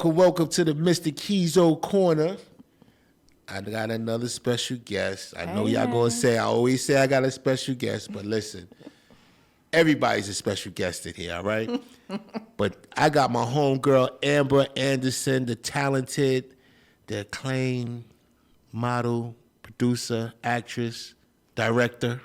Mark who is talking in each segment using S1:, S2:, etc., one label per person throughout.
S1: Welcome to the Mr. Keeyzo Corner. I got another special guest. I know y'all gonna say, I always say I got a special guest, but listen, everybody's a special guest in here, all right? But I got my homegirl, Ambre Anderson, the talented, the acclaimed model, producer, actress, director.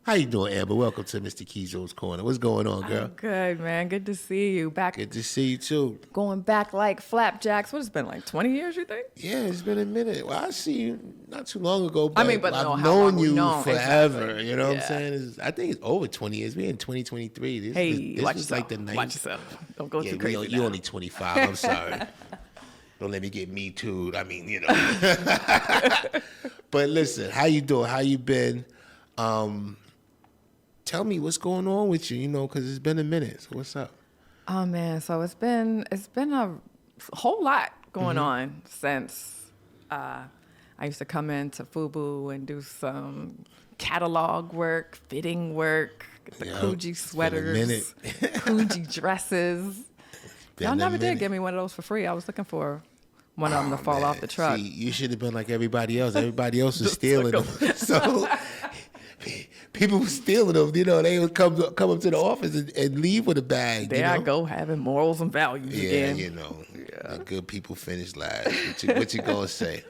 S1: How you doing, Ambre? Welcome to Mr. Keeyzo's Corner. What's going on, girl?
S2: I'm good, man. Good to see you. Back.
S1: Good to see you, too.
S2: Going back like flapjacks. What has it been, like 20 years, you think?
S1: Yeah, it's been a minute. Well, I see you not too long ago, but, I've
S2: how
S1: known
S2: long
S1: you forever.
S2: Exactly.
S1: You know what I'm saying? I think it's over 20 years. We're in 2023. This
S2: watch
S1: is
S2: yourself.
S1: like the 90s.
S2: Watch yourself. Don't go too crazy.
S1: You're only 25. I'm sorry. Don't let me get me too. I mean, you know. But listen, how you doing? How you been? Tell me what's going on with you, you know, because it's been a minute. So what's up?
S2: Oh, man. So it's been a whole lot going on since I used to come into FUBU and do some catalog work, fitting work, get the Coogi sweaters, Coogi dresses. Y'all never did give me one of those for free. I was looking for one of them to fall off the truck.
S1: See, you should have been like everybody else. Everybody else was stealing them. So people were stealing them. You know, they would come up to the office and leave with a bag.
S2: There I go, having morals and values again.
S1: Yeah, you know, the good people finish last. What you gonna say?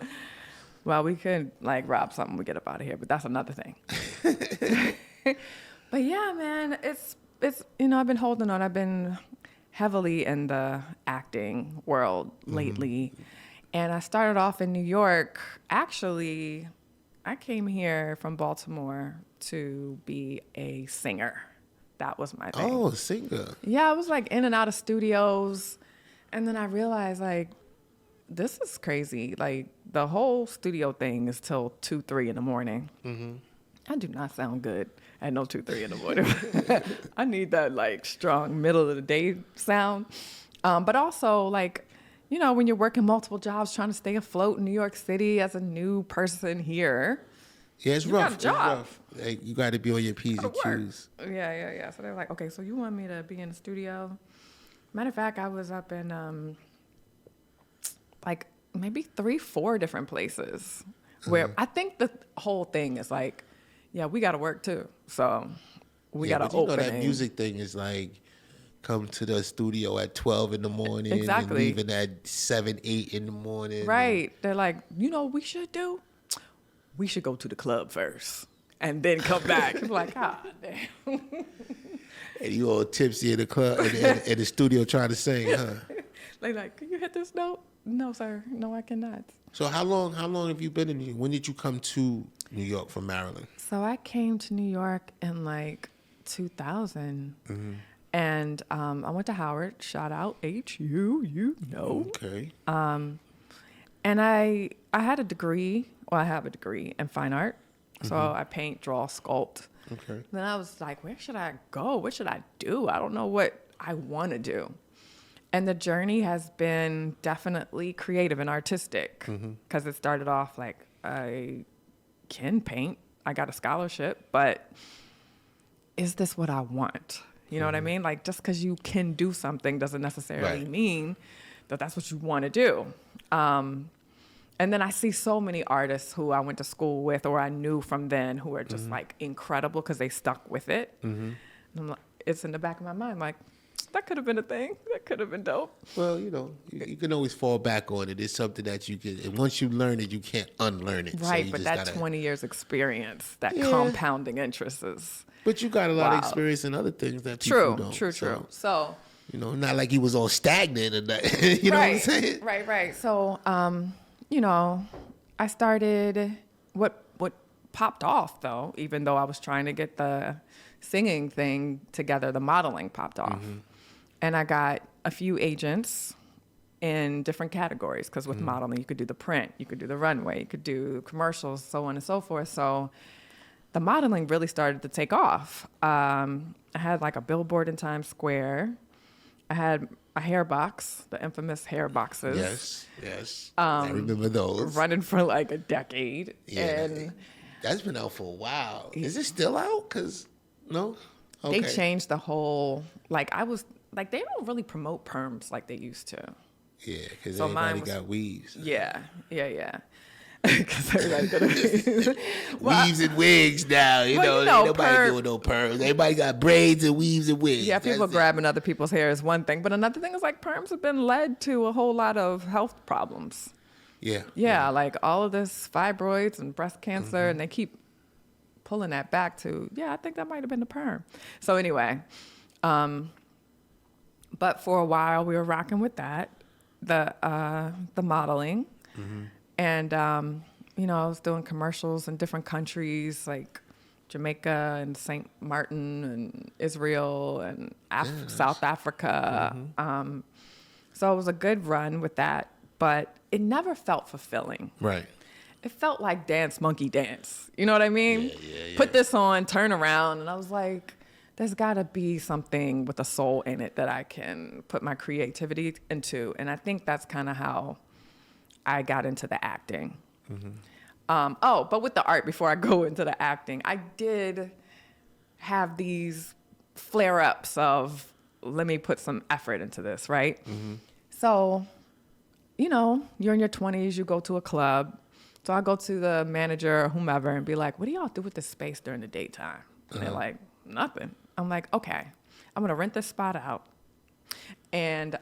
S2: Well, we could like rob something, we get up out of here, but that's another thing. But yeah, man, it's you know, I've been holding on. I've been heavily in the acting world lately. And I started off in New York. Actually, I came here from Baltimore to be a singer. That was my thing.
S1: Oh, a singer.
S2: Yeah, I was like in and out of studios. And then I realized like, this is crazy. Like the whole studio thing is till 2, 3 in the morning. I do not sound good at no 2, 3 in the morning. I need that like strong middle of the day sound. But also like, you know, when you're working multiple jobs, trying to stay afloat in New York City as a new person here.
S1: Yeah, it's rough.
S2: Got a job.
S1: It's rough. Like, you got to be on your P's and Q's.
S2: Yeah. So they're like, okay, so you want me to be in the studio? Matter of fact, I was up in like maybe 3, 4 different places where I think the whole thing is like, yeah, we got to work too. So we got to open.
S1: You know that music thing is like, come to the studio at 12 in the morning.
S2: Exactly.
S1: And leaving at 7, 8 in the morning.
S2: Right. They're like, you know what we should do? We should go to the club first and then come back. It's like, damn.
S1: And you all tipsy in the club, in the studio trying to sing, huh?
S2: They like, can you hit this note? No, sir. No, I cannot.
S1: So how long have you been in New York? When did you come to New York from Maryland?
S2: So I came to New York in like 2000. And I went to Howard. Shout out HU, you know.
S1: Okay.
S2: And I had a degree. Well, I have a degree in fine art. So I paint, draw, sculpt.
S1: Okay.
S2: Then I was like, where should I go? What should I do? I don't know what I want to do. And the journey has been definitely creative and artistic because it started off like I can paint. I got a scholarship, but is this what I want? You know what I mean? Like just because you can do something doesn't necessarily mean that that's what you want to do. And then I see so many artists who I went to school with or I knew from then who are just like incredible because they stuck with it. And I'm like, it's in the back of my mind like, that could have been a thing. That could have been dope.
S1: Well, you know, you can always fall back on it. It's something that you can, and once you learn it, you can't unlearn it.
S2: Right,
S1: so
S2: but that 20 years experience, that compounding interest is...
S1: But you got a lot of experience in other things that people don't.
S2: True. So...
S1: You know, not like he was all stagnant or that. You know what I'm saying?
S2: Right. So, you know, I started... What popped off, though, even though I was trying to get the singing thing together, the modeling popped off. And I got a few agents in different categories because with modeling, you could do the print, you could do the runway, you could do commercials, so on and so forth. So the modeling really started to take off. I had like a billboard in Times Square. I had a hair box, the infamous hair boxes.
S1: Yes. I remember those.
S2: Running for like a decade.
S1: Yeah,
S2: And
S1: that's been out for a while. Is it still out? Cause no.
S2: they changed the whole. Like I was like, they don't really promote perms like they used to.
S1: Yeah, because
S2: So
S1: everybody
S2: mine was-
S1: got weaves.
S2: Yeah. Because everybody got a
S1: Weaves and wigs now. You know, ain't nobody doing no perms. Everybody got braids and weaves and wigs.
S2: Yeah, people grabbing other people's hair is one thing, but another thing is like perms have been led to a whole lot of health problems.
S1: Yeah.
S2: Like all of this fibroids and breast cancer, and they keep pulling that back to, I think that might have been the perm. So anyway, but for a while we were rocking with that, the modeling, and you know, I was doing commercials in different countries like Jamaica and St. Martin and Israel and South Africa. So it was a good run with that, but it never felt fulfilling.
S1: Right.
S2: It felt like dance monkey dance. You know what I mean?
S1: Yeah.
S2: Put this on, turn around, and I was like, there's got to be something with a soul in it that I can put my creativity into. And I think that's kind of how I got into the acting. But with the art, before I go into the acting, I did have these flare-ups of, let me put some effort into this, right? So, you know, you're in your 20s, you go to a club. So I go to the manager or whomever and be like, what do y'all do with this space during the daytime? And they're like, nothing. I'm like, okay, I'm going to rent this spot out and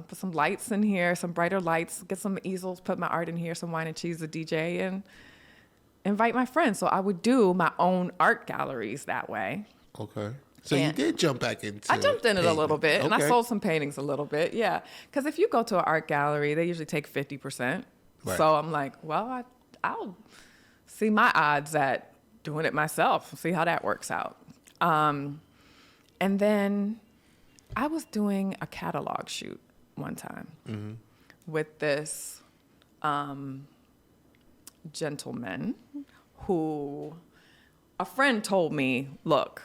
S2: put some lights in here, some brighter lights, get some easels, put my art in here, some wine and cheese, a DJ, and invite my friends. So I would do my own art galleries that way.
S1: Okay. So you did jump back into
S2: I jumped in it a little bit, and I
S1: Okay.
S2: sold some paintings a little bit, yeah. Because if you go to an art gallery, they usually take 50%.
S1: Right.
S2: So I'm like, well, I'll see my odds at doing it myself, see how that works out. And then I was doing a catalog shoot one time with this gentleman who a friend told me, look,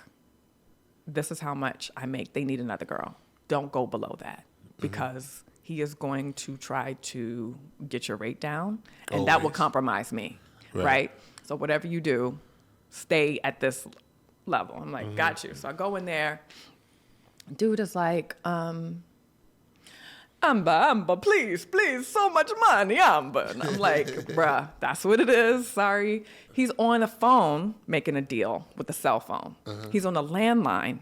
S2: this is how much I make. They need another girl. Don't go below that because he is going to try to get your rate down, and that will
S1: Always.
S2: compromise me, right? So whatever you do, stay at this level. I'm like, got you. So I go in there. Dude is like, Amber, please, so much money, Amber. And I'm like, bruh, that's what it is. Sorry. He's on the phone making a deal with the cell phone. He's on the landline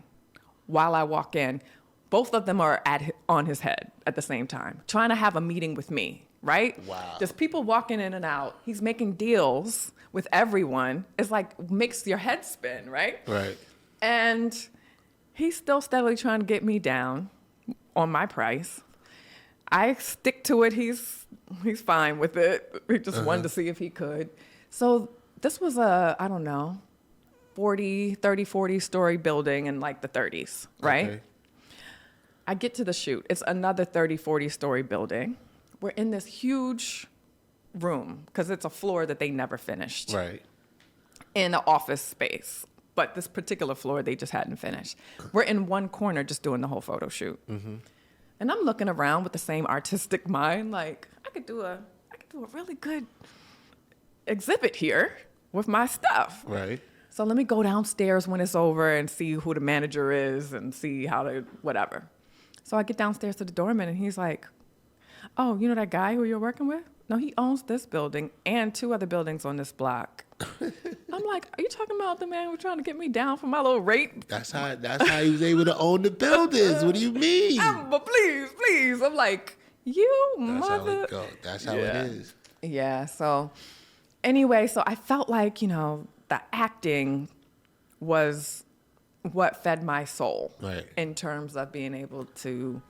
S2: while I walk in. Both of them are on his head at the same time, trying to have a meeting with me, right?
S1: Wow.
S2: There's people walking in and out. He's making deals with everyone. It's like, makes your head spin, right?
S1: Right.
S2: And he's still steadily trying to get me down on my price. I stick to it. He's fine with it. He just wanted to see if he could. So this was a, I don't know, 40 story building in like the 30s, right?
S1: Okay.
S2: I get to the shoot. It's another 40 story building. We're in this huge room because it's a floor that they never finished.
S1: Right.
S2: In an office space. But this particular floor, they just hadn't finished. We're in one corner just doing the whole photo shoot. And I'm looking around with the same artistic mind, like, I could do a really good exhibit here with my stuff.
S1: Right.
S2: So let me go downstairs when it's over and see who the manager is and see how to, whatever. So I get downstairs to the doorman and he's like, oh, you know that guy who you're working with? No, he owns this building and 2 other buildings on this block. I'm like, are you talking about the man who's trying to get me down for my little rate?
S1: That's how he was able to own the buildings. What do you mean?
S2: But please. I'm like, you
S1: That's
S2: mother.
S1: how it goes. That's how it is.
S2: Yeah. So anyway, so I felt like, you know, the acting was what fed my soul
S1: Right.
S2: in terms of being able to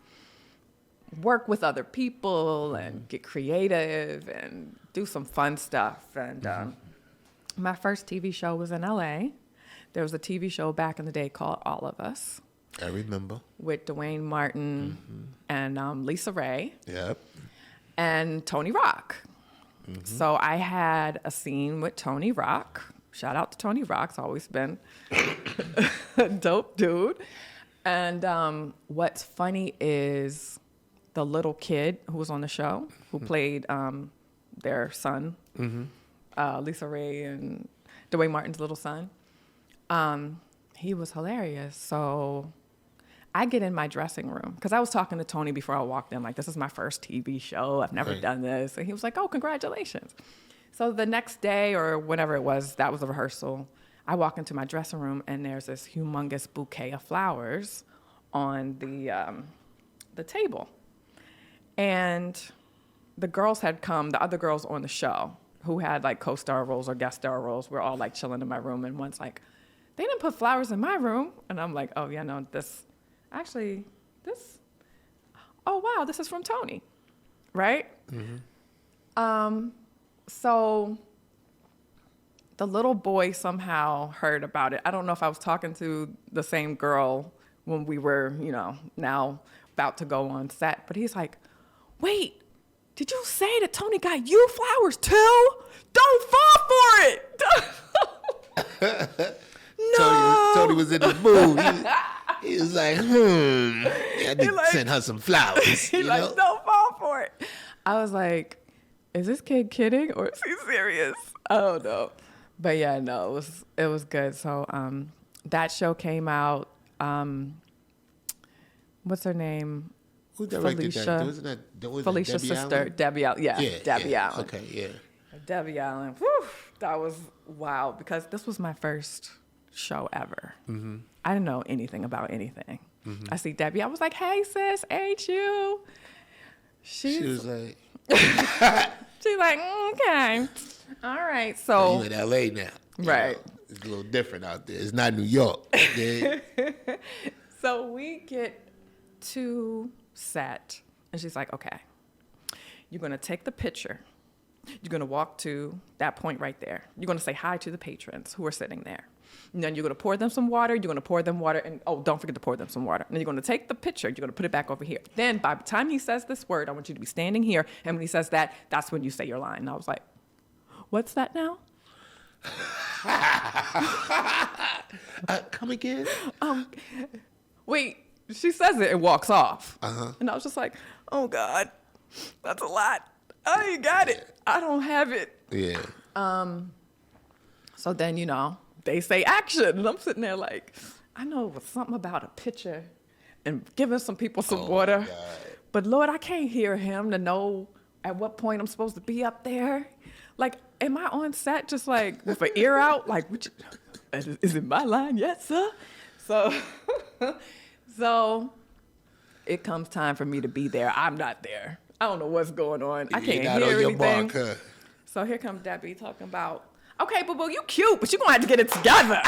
S2: work with other people and get creative and do some fun stuff. And my first TV show was in LA. There was a TV show back in the day called All of Us
S1: I remember.
S2: with Dwayne Martin and Lisa Ray
S1: Yep.
S2: and Tony Rock. So I had a scene with Tony Rock. Shout out to Tony Rock. It's always been a dope dude. And what's funny is the little kid who was on the show, who played their son, Lisa Ray and Dwayne Martin's little son. He was hilarious. So I get in my dressing room because I was talking to Tony before I walked in, like, this is my first TV show. I've never done this. And he was like, oh, congratulations. So the next day or whenever it was, that was the rehearsal. I walk into my dressing room and there's this humongous bouquet of flowers on the table. And the girls had come, the other girls on the show who had like co-star roles or guest star roles, were all like chilling in my room. And one's like, they didn't put flowers in my room. And I'm like, oh yeah, no, oh wow, this is from Tony, right? So the little boy somehow heard about it. I don't know if I was talking to the same girl when we were, now about to go on set, but he's like, wait, did you say that Tony got you flowers too? Don't fall for it. No.
S1: Tony was in the mood. He was like, I need to send her some flowers.
S2: He's like, don't fall for it. I was like, is this kid kidding or is he serious? I don't know. But yeah, no, it was good. So that show came out. What's her name?
S1: Who directed
S2: Felicia.
S1: that? Wasn't that
S2: Felicia's
S1: Debbie
S2: sister,
S1: Allen?
S2: Debbie Allen. Yeah, Debbie Allen.
S1: Okay, yeah.
S2: Debbie Allen. Whew, that was wild because this was my first show ever. I didn't know anything about anything. I see Debbie. I was like, hey, sis, ain't you?
S1: She was like...
S2: She's like, okay. All right, so...
S1: You in L.A. now.
S2: Right.
S1: It's a little different out there. It's not New York.
S2: So we get to set, and she's like, okay, you're going to take the picture. You're going to walk to that point right there. You're going to say hi to the patrons who are sitting there. And then you're going to pour them some water. You're going to pour them water. And, oh, don't forget to pour them some water. And then you're going to take the picture. You're going to put it back over here. Then by the time he says this word, I want you to be standing here. And when he says that, that's when you say your line. And I was like, what's that now?
S1: Come again?
S2: Wait, she says it and walks off. And I was just like, oh, God, that's a lot. I ain't got it. I don't have it.
S1: Yeah.
S2: So then, they say action. And I'm sitting there like, I know it was something about a picture and giving some people some water. But, Lord, I can't hear him to know at what point I'm supposed to be up there. Like, am I on set just like with an ear out? Like, is it my line? Yes, sir. So it comes time for me to be there. I'm not there. I don't know what's going on. I can't hear anything.
S1: Mark,
S2: So here comes Debbie talking about, okay, boo-boo, you cute, but you're going to have to get it together.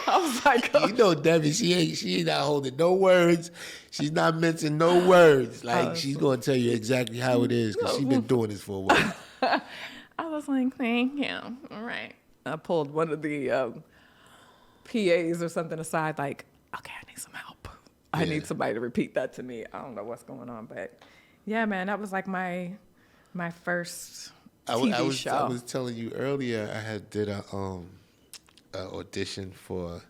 S2: I was like, oh.
S1: You know Debbie, she ain't not holding no words. She's not mincing no words. Like, she's going to tell you exactly how it is because she's been doing this for a while.
S2: I was like, thank you. All right. I pulled one of the PAs or something aside, like, okay, I need some help. I need somebody to repeat that to me. I don't know what's going on, but yeah, man, that was like my first TV show.
S1: I was telling you earlier, I did a audition for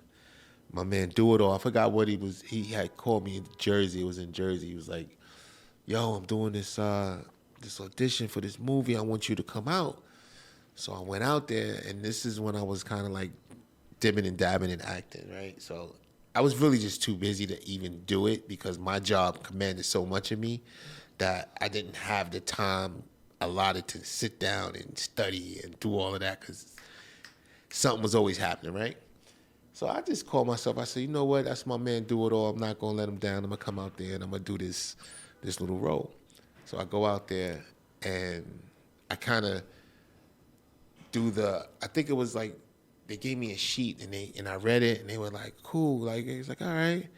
S1: my man Do It All. I forgot what he had called me in Jersey. It was in Jersey. He was like, yo, I'm doing this audition for this movie. I want you to come out. So I went out there, and this is when I was kind of like dipping and dabbing in acting, right? So I was really just too busy to even do it because my job commanded so much of me that I didn't have the time allotted to sit down and study and do all of that because something was always happening, right? So I just called myself. I said, you know what? That's my man Do It All. I'm not going to let him down. I'm going to come out there and I'm going to do this little role. So I go out there and I kind of do I think it was like, they gave me a sheet and I read it and they were like, cool. Like, it's like, all right.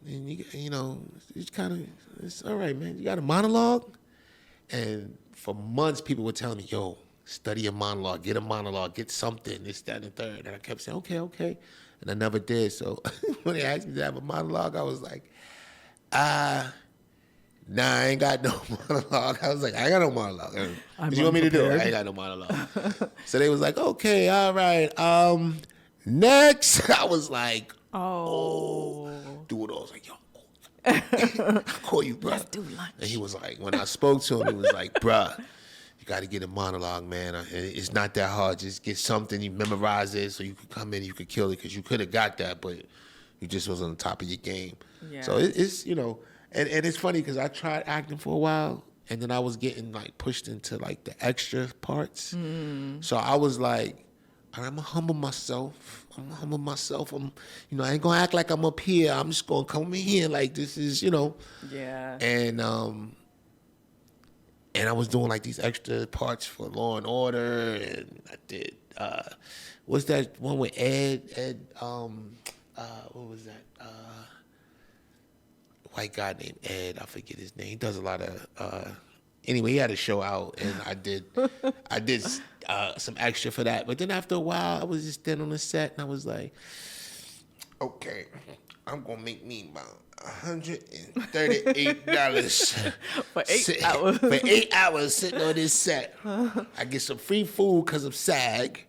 S1: And it's all right, man. You got a monologue? And for months, people were telling me, yo, study a monologue, get a monologue, get something, this, that, and the third. And I kept saying, okay. And I never did. So when they asked me to have a monologue, I was like, nah, I ain't got no monologue. I was like, I ain't got no monologue. What you want me to do? I ain't got no monologue. So they was like, okay, all right. Next. I was like, oh. Do It All. I was like, yo. I call you, bruh.
S2: Let's do lunch.
S1: And he was like, when I spoke to him, he was like, bruh, you got to get a monologue, man. It's not that hard. Just get something, you memorize it, so you could come in, you could kill it, because you could have got that, but you just was on the top of your game.
S2: Yeah.
S1: So it's, you know, and it's funny because I tried acting for a while, and then I was getting like pushed into like the extra parts. So I was like, all right, I'm gonna humble myself. I'm, you know, I ain't gonna act like I'm up here. I'm just gonna come in here like this is, you know.
S2: Yeah.
S1: And I was doing like these extra parts for Law and Order, and I did what's that one with Ed what was that? White guy named Ed, I forget his name. He does a lot of anyway, he had a show out, and I did some extra for that. But then after a while, I was just standing on the set, and I was like, okay, I'm gonna make me about $138
S2: For 8 hours.
S1: For 8 hours sitting on this set. I get some free food because of SAG.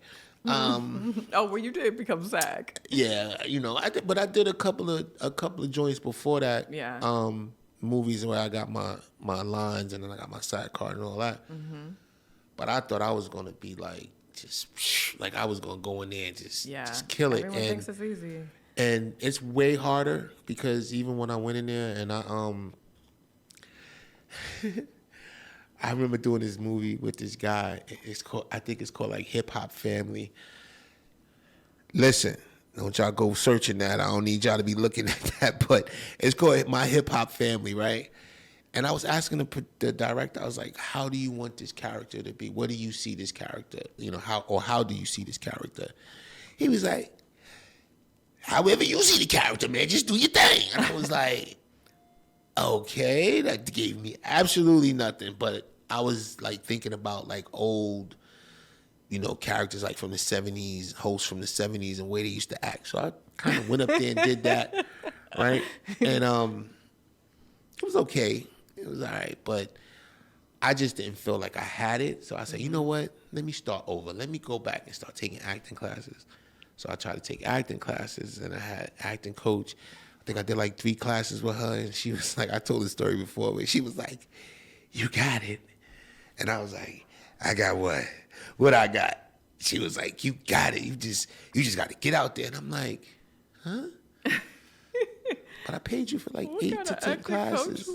S2: Oh, well, you did become SAG.
S1: Yeah, you know, I did a couple of joints before that.
S2: Yeah.
S1: Movies where I got my lines, and then I got my SAG card and all that. But I thought I was gonna be like just like I was gonna go in there and just kill it.
S2: Everyone thinks it's easy.
S1: And it's way harder because even when I went in there and I remember doing this movie with this guy. I think it's called like Hip Hop Family. Listen, don't y'all go searching that. I don't need y'all to be looking at that, but it's called My Hip Hop Family, right? And I was asking the director, I was like, how do you want this character to be? What do you see this character? You know, how do you see this character? He was like, however you see the character, man, just do your thing. And I was like, okay, that gave me absolutely nothing. But I was like thinking about like old, you know, characters like from the 70s, hosts from the 70s and way they used to act. So I kind of went up there and did that, right? And it was okay. It was all right. But I just didn't feel like I had it. So I said, you know what? Let me start over. Let me go back and start taking acting classes. So I tried to take acting classes, and I had acting coach. I think I did like 3 classes with her, and she was like, I told the story before, but she was like, you got it. And I was like, I got what? What I got? She was like, you got it. You just got to get out there. And I'm like, huh? But I paid you for like 8 to 10 classes.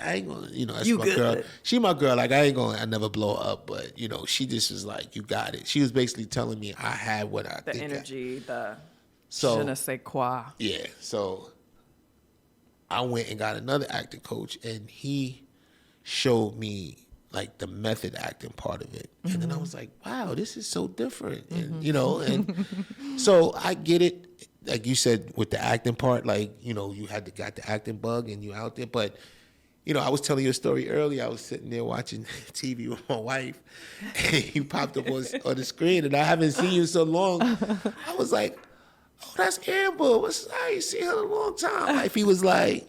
S1: I ain't gonna, you know, that's my girl. She my girl. Like, I never blow her up, but, you know, she just was like, you got it. She was basically telling me I had what I think.
S2: The energy, the
S1: so,
S2: je ne sais quoi.
S1: Yeah. So I went and got another acting coach, and he showed me like the method acting part of it. And then I was like, wow, this is so different. And, you know, and so I get it. Like you said, with the acting part, like, you know, you got the acting bug and you out there, but you know, I was telling you a story earlier. I was sitting there watching TV with my wife, and you popped up on the screen, and I haven't seen you in so long. I was like, oh, that's Amber. I ain't seen her in a long time. Wifey was like,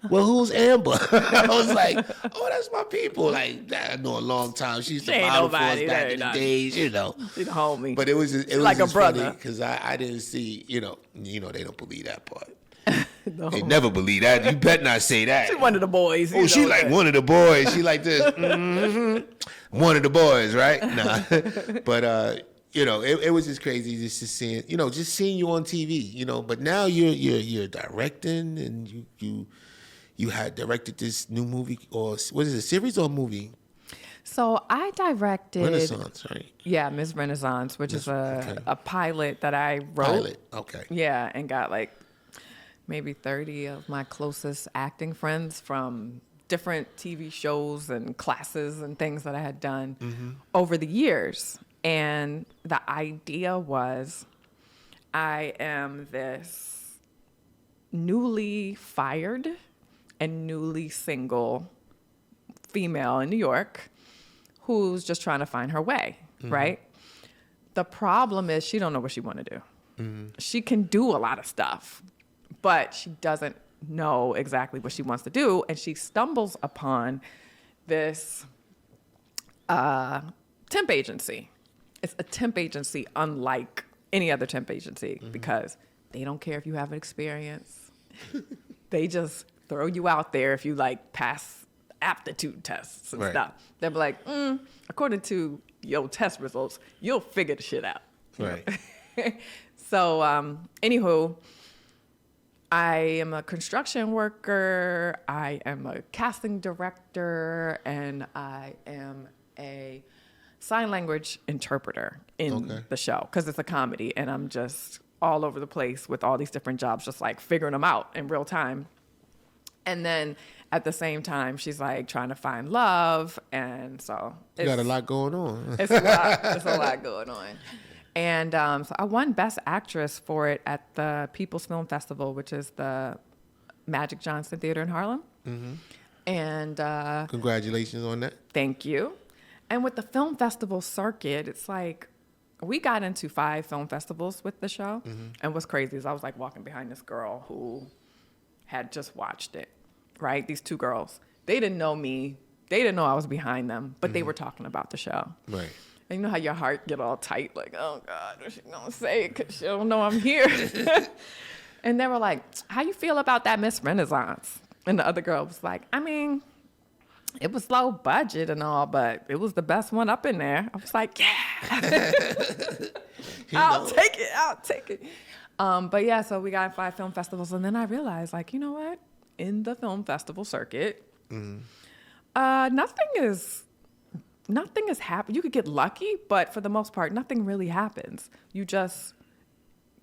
S1: well, who's Amber? I was like, oh, that's my people. Like, I know a long time. She used to model for us back in the days, you know.
S2: She's a homie.
S1: But it was
S2: like a brother.
S1: Because I didn't see, you know, they don't believe that part.
S2: No.
S1: They never believe that. You better not say that.
S2: She's one of the boys.
S1: Oh, she like one of the boys. She like this. One of the boys, right? Nah. But you know, it was just crazy just to seeing, you know, just seeing you on TV, you know. But now you're directing, and you had directed this new movie, or what is it, a series or a movie?
S2: So I directed
S1: Renaissance, right?
S2: Yeah, Miss Renaissance, which is a pilot that I wrote.
S1: Pilot, okay.
S2: Yeah, and got like maybe 30 of my closest acting friends from different TV shows and classes and things that I had done over the years. And the idea was, I am this newly fired and newly single female in New York who's just trying to find her way, right? The problem is she don't know what she want to do. She can do a lot of stuff, but she doesn't know exactly what she wants to do. And she stumbles upon this temp agency. It's a temp agency unlike any other temp agency because they don't care if you have an experience. they just throw you out there if you like pass aptitude tests and stuff. They'll be like, according to your test results, you'll figure the shit out.
S1: Right.
S2: So, anywho, I am a construction worker, I am a casting director, and I am a sign language interpreter in the show because it's a comedy, and I'm just all over the place with all these different jobs, just like figuring them out in real time. And then at the same time, she's like trying to find love, and so
S1: you got a lot going on.
S2: It's a lot going on. And so I won Best Actress for it at the People's Film Festival, which is the Magic Johnson Theater in Harlem. Mm-hmm. And
S1: congratulations on that.
S2: Thank you. And with the film festival circuit, it's like we got into 5 film festivals with the show. Mm-hmm. And what's crazy is I was like walking behind this girl who had just watched it, right? These 2 girls. They didn't know me. They didn't know I was behind them, but they were talking about the show.
S1: Right.
S2: And you know how your heart get all tight, like, oh God, what's she gonna say? Because she don't know I'm here. And they were like, how you feel about that Miss Renaissance? And the other girl was like, I mean, it was low budget and all, but it was the best one up in there. I was like, yeah, I'll take it. But yeah, so we got 5 film festivals. And then I realized, like, you know what? In the film festival circuit, nothing has happened. You could get lucky, but for the most part, nothing really happens. You just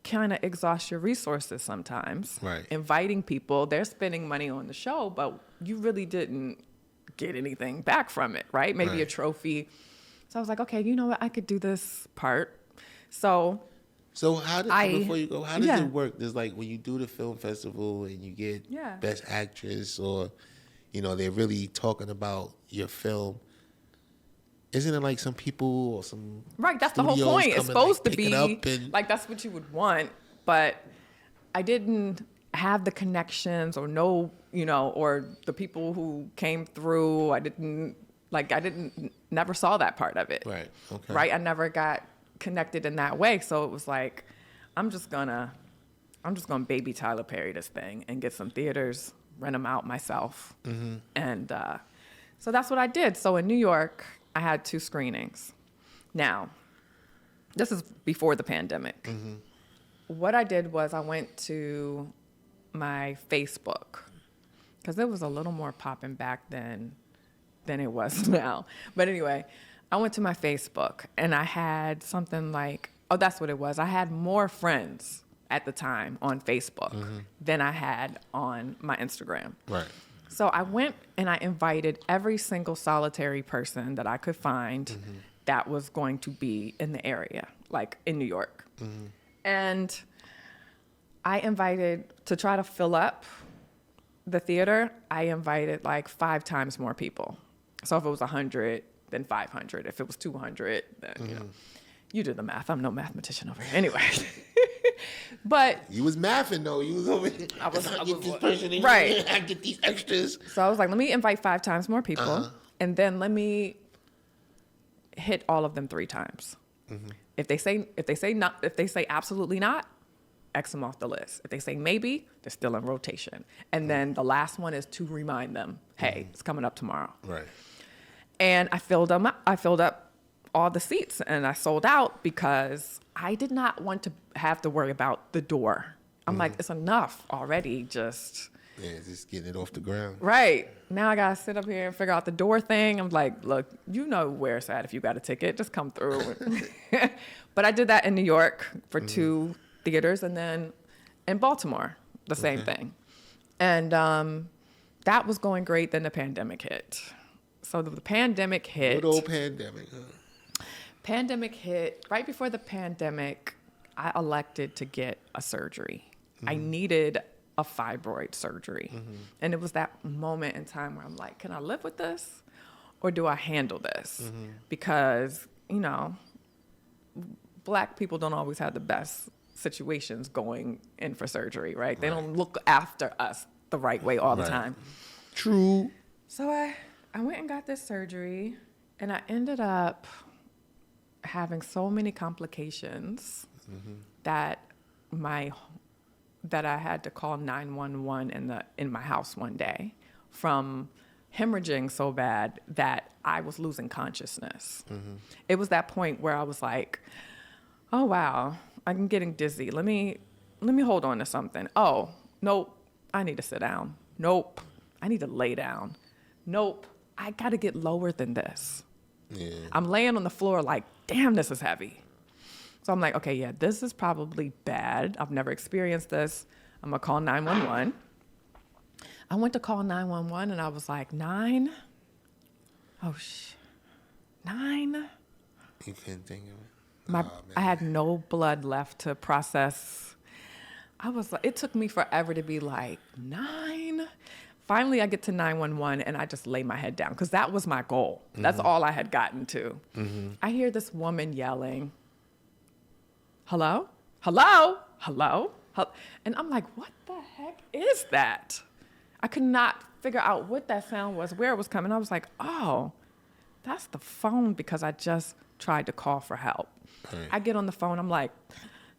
S2: kind of exhaust your resources sometimes.
S1: Right.
S2: Inviting people, they're spending money on the show, but you really didn't get anything back from it, right? Maybe a trophy. So I was like, okay, you know what? I could do this part. So
S1: how before you go, how does it work? There's like when you do the film festival and you get Best Actress, or, you know, they're really talking about your film. Isn't it like some people or some
S2: that's the whole point. It's supposed to be like that's what you would want, but I didn't have the connections or know, you know, or the people who came through. I never saw that part of it.
S1: Right. Okay.
S2: Right. I never got connected in that way. So it was like, I'm just gonna baby Tyler Perry this thing and get some theaters, rent them out myself. Mm-hmm. And so that's what I did. So in New York, I had 2 screenings. Now, this is before the pandemic. Mm-hmm. What I did was I went to my Facebook, because it was a little more popping back then than it was now. But anyway, I went to my Facebook, and I had something like, that's what it was. I had more friends at the time on Facebook than I had on my Instagram.
S1: Right.
S2: So I went and I invited every single solitary person that I could find that was going to be in the area, like in New York. Mm-hmm. And I invited, to try to fill up the theater, I invited like 5 times more people. So if it was 100, then 500. If it was 200, then, you know, you do the math. I'm no mathematician over here. Anyway. But
S1: you was mathing though. You was over here. I get this person in
S2: right.
S1: Here, I get these extras.
S2: So I was like, let me invite 5 times more people, and then let me hit all of them 3 times. Mm-hmm. If they say absolutely not, X them off the list. If they say maybe, they're still in rotation. And then the last one is to remind them, hey, it's coming up tomorrow.
S1: Right.
S2: And I filled up all the seats, and I sold out because I did not want to have to worry about the door. I'm like, it's enough already. Just
S1: getting it off the ground.
S2: Right. Now I gotta sit up here and figure out the door thing. I'm like, look, you know where it's at if you got a ticket. Just come through. But I did that in New York for 2 theaters, and then in Baltimore, the same thing. And that was going great. Then the pandemic hit. So the pandemic hit.
S1: Good old pandemic, huh?
S2: Pandemic hit. Right before the pandemic, I elected to get a surgery. I needed a fibroid surgery. And it was that moment in time where I'm like, can I live with this or do I handle this? Because, you know, Black people don't always have the best situations going in for surgery, right? They don't look after us the right way all the time.
S1: True.
S2: So I went and got this surgery, and I ended up having so many complications that my that I had to call 911 in my house one day from hemorrhaging so bad that I was losing consciousness. It was that point where I was like, oh wow, I'm getting dizzy. Let me hold on to something. Oh, nope, I need to sit down. Nope, I need to lay down. Nope, I got to get lower than this.
S1: Yeah.
S2: I'm laying on the floor like, damn, this is heavy. So I'm like, okay, yeah, this is probably bad. I've never experienced this. I'm going to call 911. I went to call 911 and I was like, 9? Oh, 9?
S1: You can't think of it?
S2: I had no blood left to process. I was like, it took me forever to be like, 9? Finally, I get to 911 and I just lay my head down because that was my goal. That's all I had gotten to. I hear this woman yelling, hello? Hello? Hello? And I'm like, what the heck is that? I could not figure out what that sound was, where it was coming. I was like, oh, that's the phone because I just tried to call for help. Right. I get on the phone. I'm like,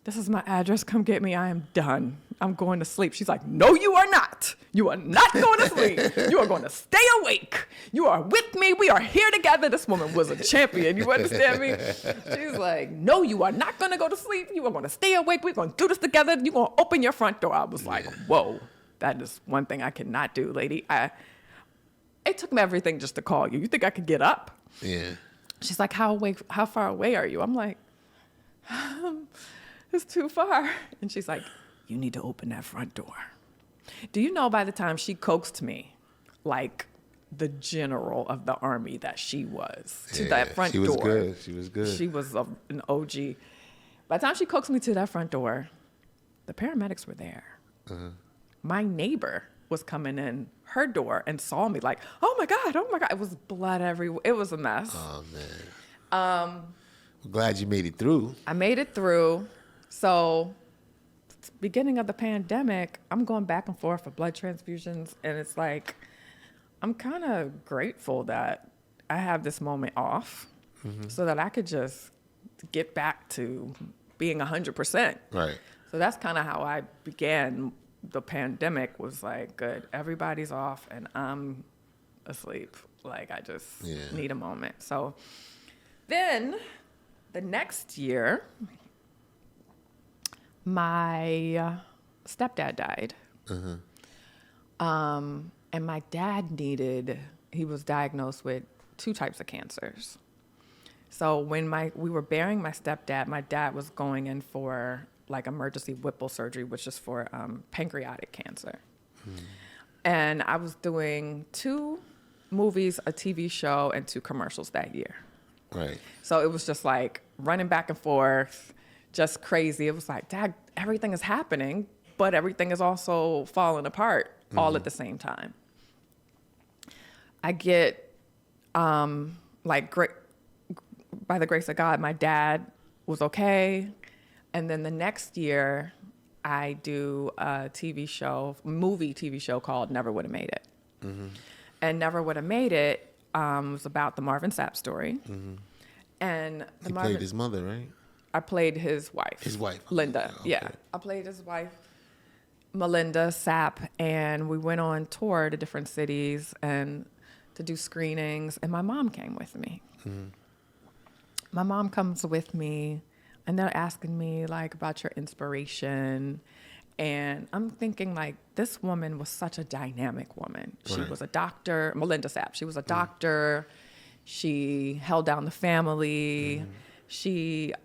S2: this is my address. Come get me. I am done. I'm going to sleep. She's like, no, you are not. You are not going to sleep. You are going to stay awake. You are with me. We are here together. This woman was a champion. You understand me? She's like, no, you are not going to go to sleep. You are going to stay awake. We're going to do this together. You're going to open your front door. I was like, whoa, that is one thing I cannot do, lady. It took me everything just to call you. You think I could get up?
S1: Yeah.
S2: She's like, how far away are you? I'm like, it's too far. And she's like, you need to open that front door. Do you know by the time she coaxed me, like the general of the army that she was, to that front door.
S1: She was good. She was good.
S2: She was an OG. By the time she coaxed me to that front door, the paramedics were there. My neighbor was coming in her door and saw me like, oh my God. It was blood everywhere. It was a mess.
S1: Oh, man. I'm glad you made it through.
S2: I made it through. So beginning of the pandemic, I'm going back and forth for blood transfusions. And it's like, I'm kind of grateful that I have this moment off so that I could just get back to being 100%.
S1: Right.
S2: So that's kind of how I began the pandemic, was like, good, everybody's off and I'm asleep. Like, I just need a moment. So then the next year, my stepdad died. And my dad he was diagnosed with 2 types of cancers. So when we were burying my stepdad, my dad was going in for like emergency Whipple surgery, which is for pancreatic cancer. And I was doing 2 movies, a TV show, and 2 commercials that year.
S1: Right.
S2: So it was just like running back and forth, just crazy. It was like, Dad, everything is happening, but everything is also falling apart all at the same time. I get, by the grace of God, my dad was okay. And then the next year, I do a movie TV show called Never Would Have Made It. And Never Would Have Made It was about the Marvin Sapp story. And
S1: he played his mother, right?
S2: I played his wife.
S1: His wife.
S2: Linda,
S1: okay.
S2: yeah. I played his wife, Melinda Sapp, and we went on tour to different cities and to do screenings, and my mom came with me. My mom comes with me, and they're asking me, like, about your inspiration. And I'm thinking, like, this woman was such a dynamic woman. She was a doctor, Melinda Sapp. She was a doctor. She held down the family. She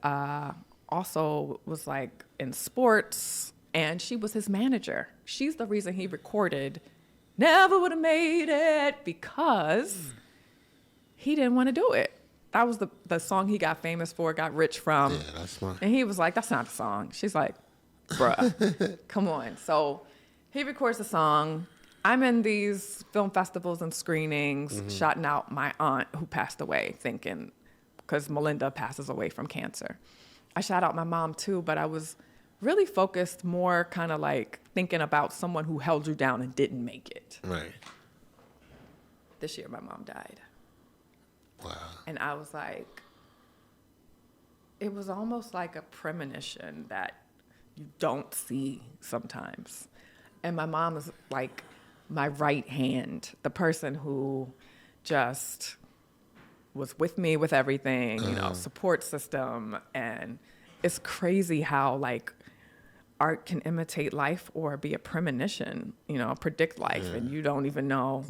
S2: also was, like, in sports, and she was his manager. She's the reason he recorded Never Would Have Made It, because he didn't want to do it. That was the song he got famous for, got rich from.
S1: Yeah, that's smart.
S2: And he was like, that's not a song. She's like, bruh, come on. So he records the song. I'm in these film festivals and screenings, shouting out my aunt who passed away, thinking, because Melinda passes away from cancer. I shout out my mom too, but I was really focused more kind of like thinking about someone who held you down and didn't make it.
S1: Right.
S2: This year, my mom died.
S1: Wow.
S2: And I was like, it was almost like a premonition that you don't see sometimes. And my mom is like my right hand, the person who just was with me with everything, you know, support system. And it's crazy how like art can imitate life or be a premonition, you know, predict life, and you don't even know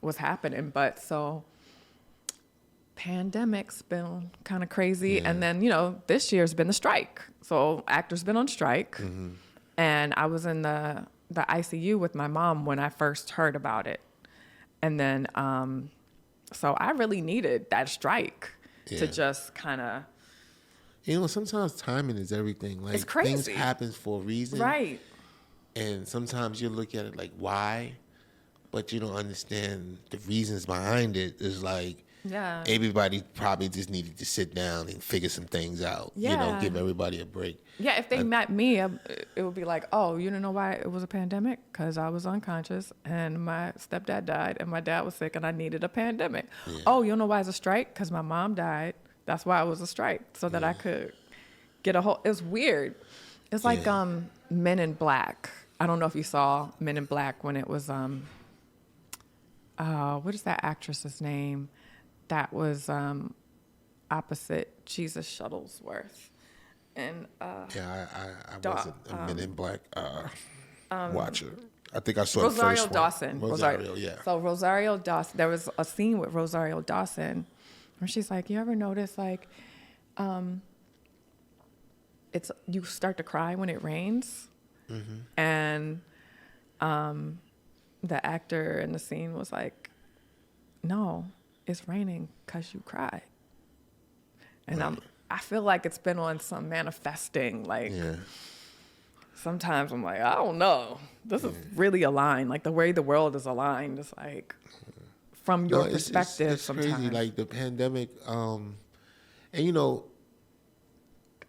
S2: what's happening. But so pandemic's been kind of crazy. And then, you know, this year's been the strike. So actors been on strike. And I was in the ICU with my mom when I first heard about it. And then, so I really needed that strike to just kind of.
S1: You know, sometimes timing is everything. Like,
S2: it's crazy.
S1: Things happen for a reason.
S2: Right.
S1: And sometimes you look at it like, why? But you don't understand the reasons behind it. Is like, everybody probably just needed to sit down and figure some things out. You know, give everybody a break.
S2: Yeah, if they met me, it would be like, oh, you don't know why it was a pandemic? Because I was unconscious and my stepdad died and my dad was sick and I needed a pandemic. Oh, you don't know why it's a strike? Because my mom died. That's why it was a strike, so that I could get a whole. It was weird. It's like Men in Black. I don't know if you saw Men in Black when it was what is that actress's name? That was opposite Jesus Shuttlesworth. And
S1: I wasn't a Men in Black watcher. I think I saw
S2: Rosario
S1: the first
S2: Dawson.
S1: one. Rosario, yeah.
S2: So Rosario Dawson, there was a scene with Rosario Dawson where she's like, you ever notice like it's you start to cry when it rains? And the actor in the scene was like, no, it's raining because you cried. And I feel like it's been on some manifesting, like sometimes I'm like, I don't know. This is really aligned. Like the way the world is aligned is like from your perspective
S1: it's
S2: sometimes.
S1: crazy, like the pandemic, and you know,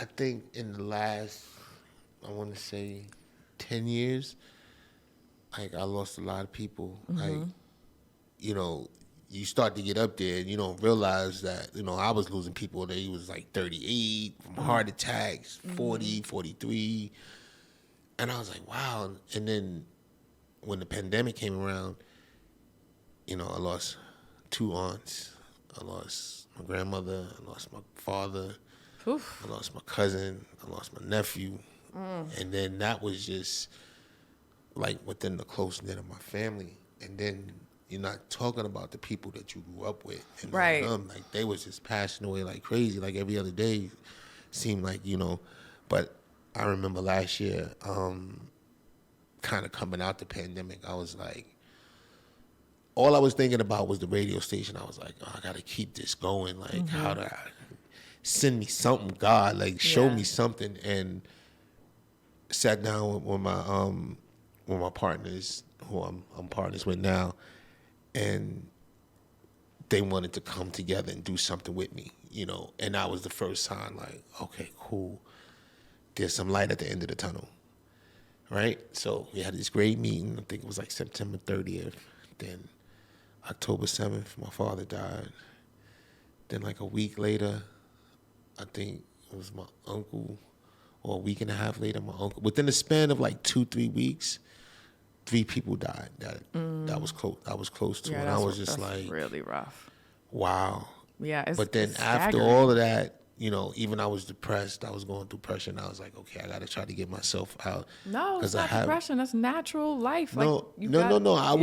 S1: I think in the last, I want to say 10 years, like I lost a lot of people. Like, you know, you start to get up there and you don't realize that, you know, I was losing people that he was like 38 from heart attacks, 40, 43. And I was like, wow. And then when the pandemic came around, you know, I lost 2 aunts. I lost my grandmother. I lost my father.
S2: Oof.
S1: I lost my cousin. I lost my nephew. And then that was just like within the close knit of my family. And then you're not talking about the people that you grew up with. And
S2: right.
S1: Like they was just passing away like crazy. Like every other day seemed like, you know. But I remember last year, kind of coming out the pandemic, I was like, all I was thinking about was the radio station. I was like, oh, I got to keep this going. Like, how do I send me something, God? Like, show me something. And sat down with my partners, who I'm partners with now, and they wanted to come together and do something with me, you know. And that was the first time, like, okay, cool. There's some light at the end of the tunnel, right? So we had this great meeting. I think it was like September 30th. Then October 7th, my father died. Then like a week later, I think it was my uncle, or a week and a half later, my uncle. Within the span of like 2-3 weeks, 3 people died that was close. I was close to, and I was just like,
S2: really rough.
S1: Wow.
S2: Yeah.
S1: But then
S2: it's
S1: after
S2: staggering.
S1: all of that, you know, even I was depressed. I was going through depression. I was like, okay, I got to try to get myself out.
S2: No, it's not depression. That's natural life.
S1: No,
S2: like,
S1: no. I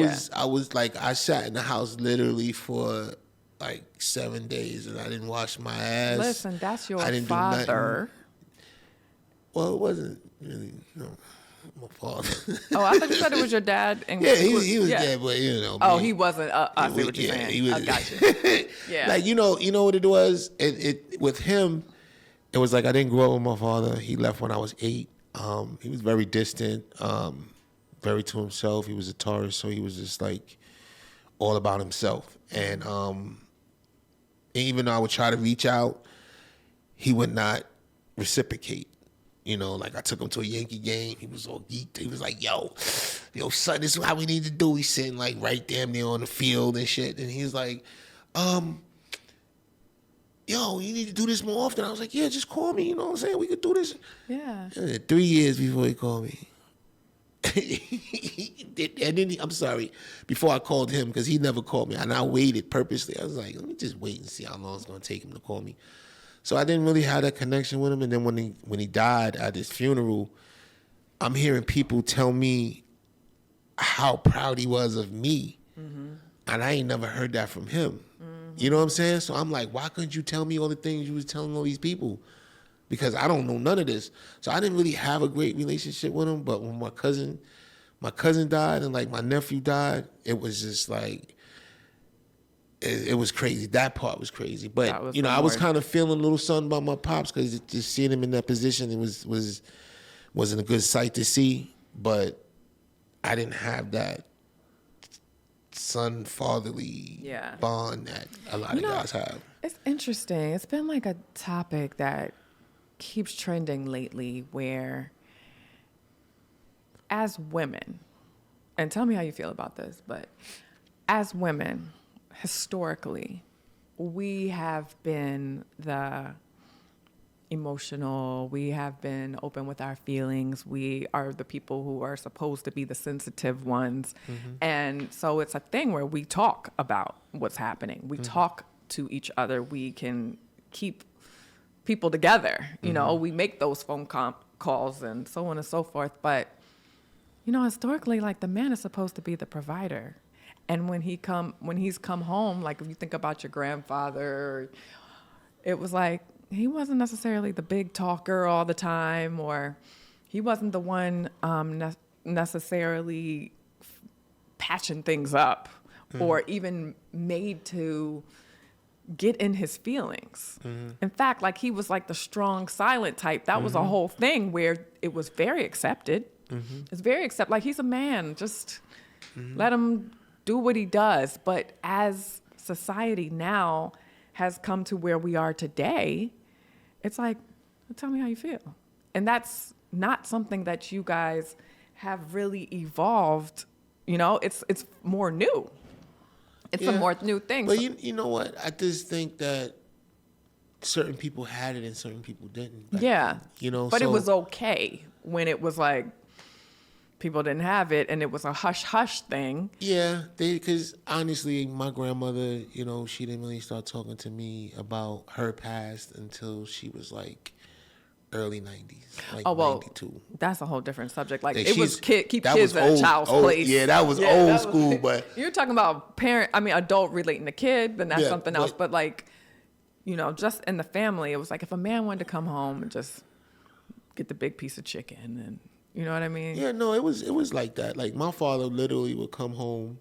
S1: was like, I sat in the house literally for like 7 days, and I didn't wash my ass.
S2: Listen, that's your
S1: I didn't
S2: father.
S1: Well, it wasn't really, no, my father.
S2: Oh, I thought you said it was your dad. And
S1: yeah, he was dead, but you know.
S2: Oh, he wasn't. I see what you're saying.
S1: He was.
S2: I got you. Yeah.
S1: Like, you know what it was? It with him, it was like I didn't grow up with my father. He left when I was 8. He was very distant, very to himself. He was a Taurus, so he was just like all about himself. And even though I would try to reach out, he would not reciprocate. You know, like I took him to a Yankee game. He was all geeked. He was like, yo, son, this is how we need to do. He's sitting like right damn near on the field and shit. And he's like, yo, you need to do this more often. I was like, yeah, just call me. You know what I'm saying? We could do this.
S2: Yeah.
S1: 3 years before he called me. And then I'm sorry, before I called him, because he never called me, and I waited purposely. I was like, let me just wait and see how long it's gonna take him to call me. So I didn't really have that connection with him. And then when he died at his funeral, I'm hearing people tell me how proud he was of me, and I ain't never heard that from him. You know what I'm saying? So I'm like, why couldn't you tell me all the things you was telling all these people? Because I don't know none of this. So I didn't really have a great relationship with him. But when my cousin died and like my nephew died, it was just like, it was crazy. That part was crazy. But, you know, I was kind of feeling a little something about my pops because just seeing him in that position, it wasn't a good sight to see. But I didn't have that son-fatherly bond that a lot of guys have.
S2: It's interesting. It's been like a topic that keeps trending lately where as women, and tell me how you feel about this, but as women, historically, we have been the emotional, we have been open with our feelings, we are the people who are supposed to be the sensitive ones. And so it's a thing where we talk about what's happening. We talk to each other. We can keep people together, you know, we make those phone calls and so on and so forth. But, you know, historically, like the man is supposed to be the provider. And when he's come home, like if you think about your grandfather, it was like, he wasn't necessarily the big talker all the time, or he wasn't the one necessarily patching things up or even made to get in his feelings. In fact, like he was like the strong, silent type. That was a whole thing where it was very accepted. It's very accepted. Like he's a man, just let him do what he does. But as society now has come to where we are today, it's like, tell me how you feel. And that's not something that you guys have really evolved. You know, it's more new. It's a more new thing.
S1: But you know what? I just think that certain people had it and certain people didn't.
S2: Yeah.
S1: Then, you know,
S2: but it was okay when it was like people didn't have it and it was a hush-hush thing.
S1: Yeah, because honestly, my grandmother, you know, she didn't really start talking to me about her past until she was like early 90s, like 92.
S2: That's a whole different subject. Like
S1: it
S2: was keep kids in
S1: old,
S2: a child's place.
S1: Yeah, that was old school, but
S2: you're talking about adult relating to kid, then that's something else. But like, you know, just in the family, it was like if a man wanted to come home and just get the big piece of chicken and you know what I mean?
S1: Yeah, no, it was like that. Like my father literally would come home.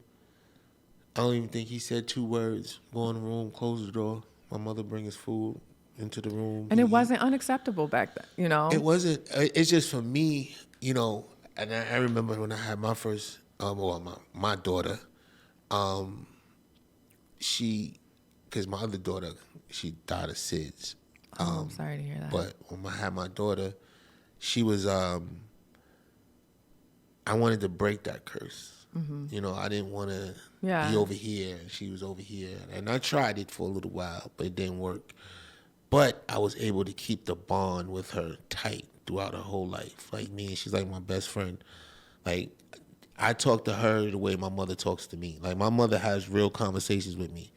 S1: I don't even think he said 2 words. Go in the room, close the door. My mother bring his food into the room.
S2: And it wasn't unacceptable back then, you know?
S1: It wasn't. It's just for me, you know, and I remember when I had my first, my daughter, because my other daughter, she died of SIDS.
S2: I'm sorry to hear that.
S1: But when I had my daughter, she was, I wanted to break that curse. You know, I didn't want to be over here and she was over here. And I tried it for a little while, but it didn't work. But I was able to keep the bond with her tight throughout her whole life. Like me, she's like my best friend. Like I talk to her the way my mother talks to me. Like my mother has real conversations with me.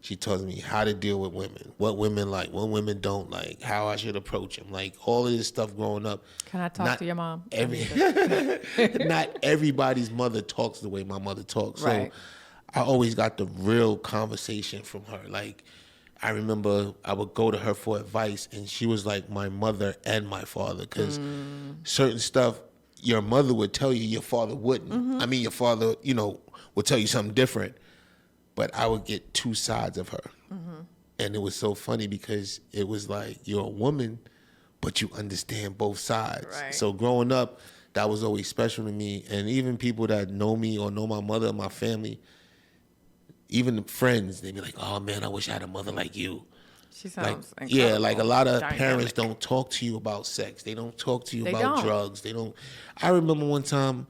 S1: She tells me how to deal with women, what women like, what women don't like, how I should approach them. Like all of this stuff growing up.
S2: Can I talk to your mom?
S1: Not everybody's mother talks the way my mother talks.
S2: Right.
S1: So I always got the real conversation from her. Like I remember I would go to her for advice and she was like my mother and my father because certain stuff your mother would tell you, your father wouldn't. I mean, your father, you know, would tell you something different, but I would get 2 sides of her. And it was so funny because it was like, you're a woman, but you understand both sides.
S2: Right.
S1: So growing up, that was always special to me. And even people that know me or know my mother or my family, even friends, they'd be like, oh man, I wish I had a mother like you.
S2: She sounds
S1: like, yeah, like a lot of
S2: dynamic.
S1: parents don't talk to you about sex. They don't talk to you about
S2: don't.
S1: drugs. They don't. I remember one time,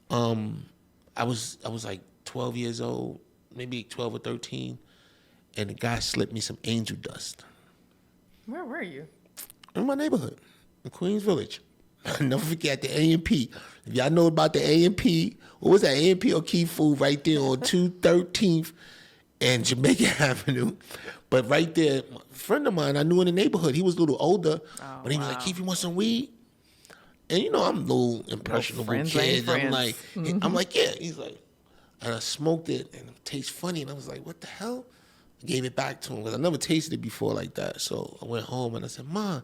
S1: I was like 12 years old, maybe 12 or 13, and the guy slipped me some angel dust.
S2: Where were you?
S1: In my neighborhood, in Queens Village. Never forget the A&P. If y'all know about the A&P, what was that, A&P or Key Food right there on 213th and Jamaica Avenue. But right there, a friend of mine I knew in the neighborhood, he was a little older, but he was like, Keith, you want some weed? And you know, I'm a little impressionable kid. I'm like, yeah. He's like, and I smoked it and it tastes funny. And I was like, what the hell? I gave it back to him because I never tasted it before like that. So I went home and I said, Ma,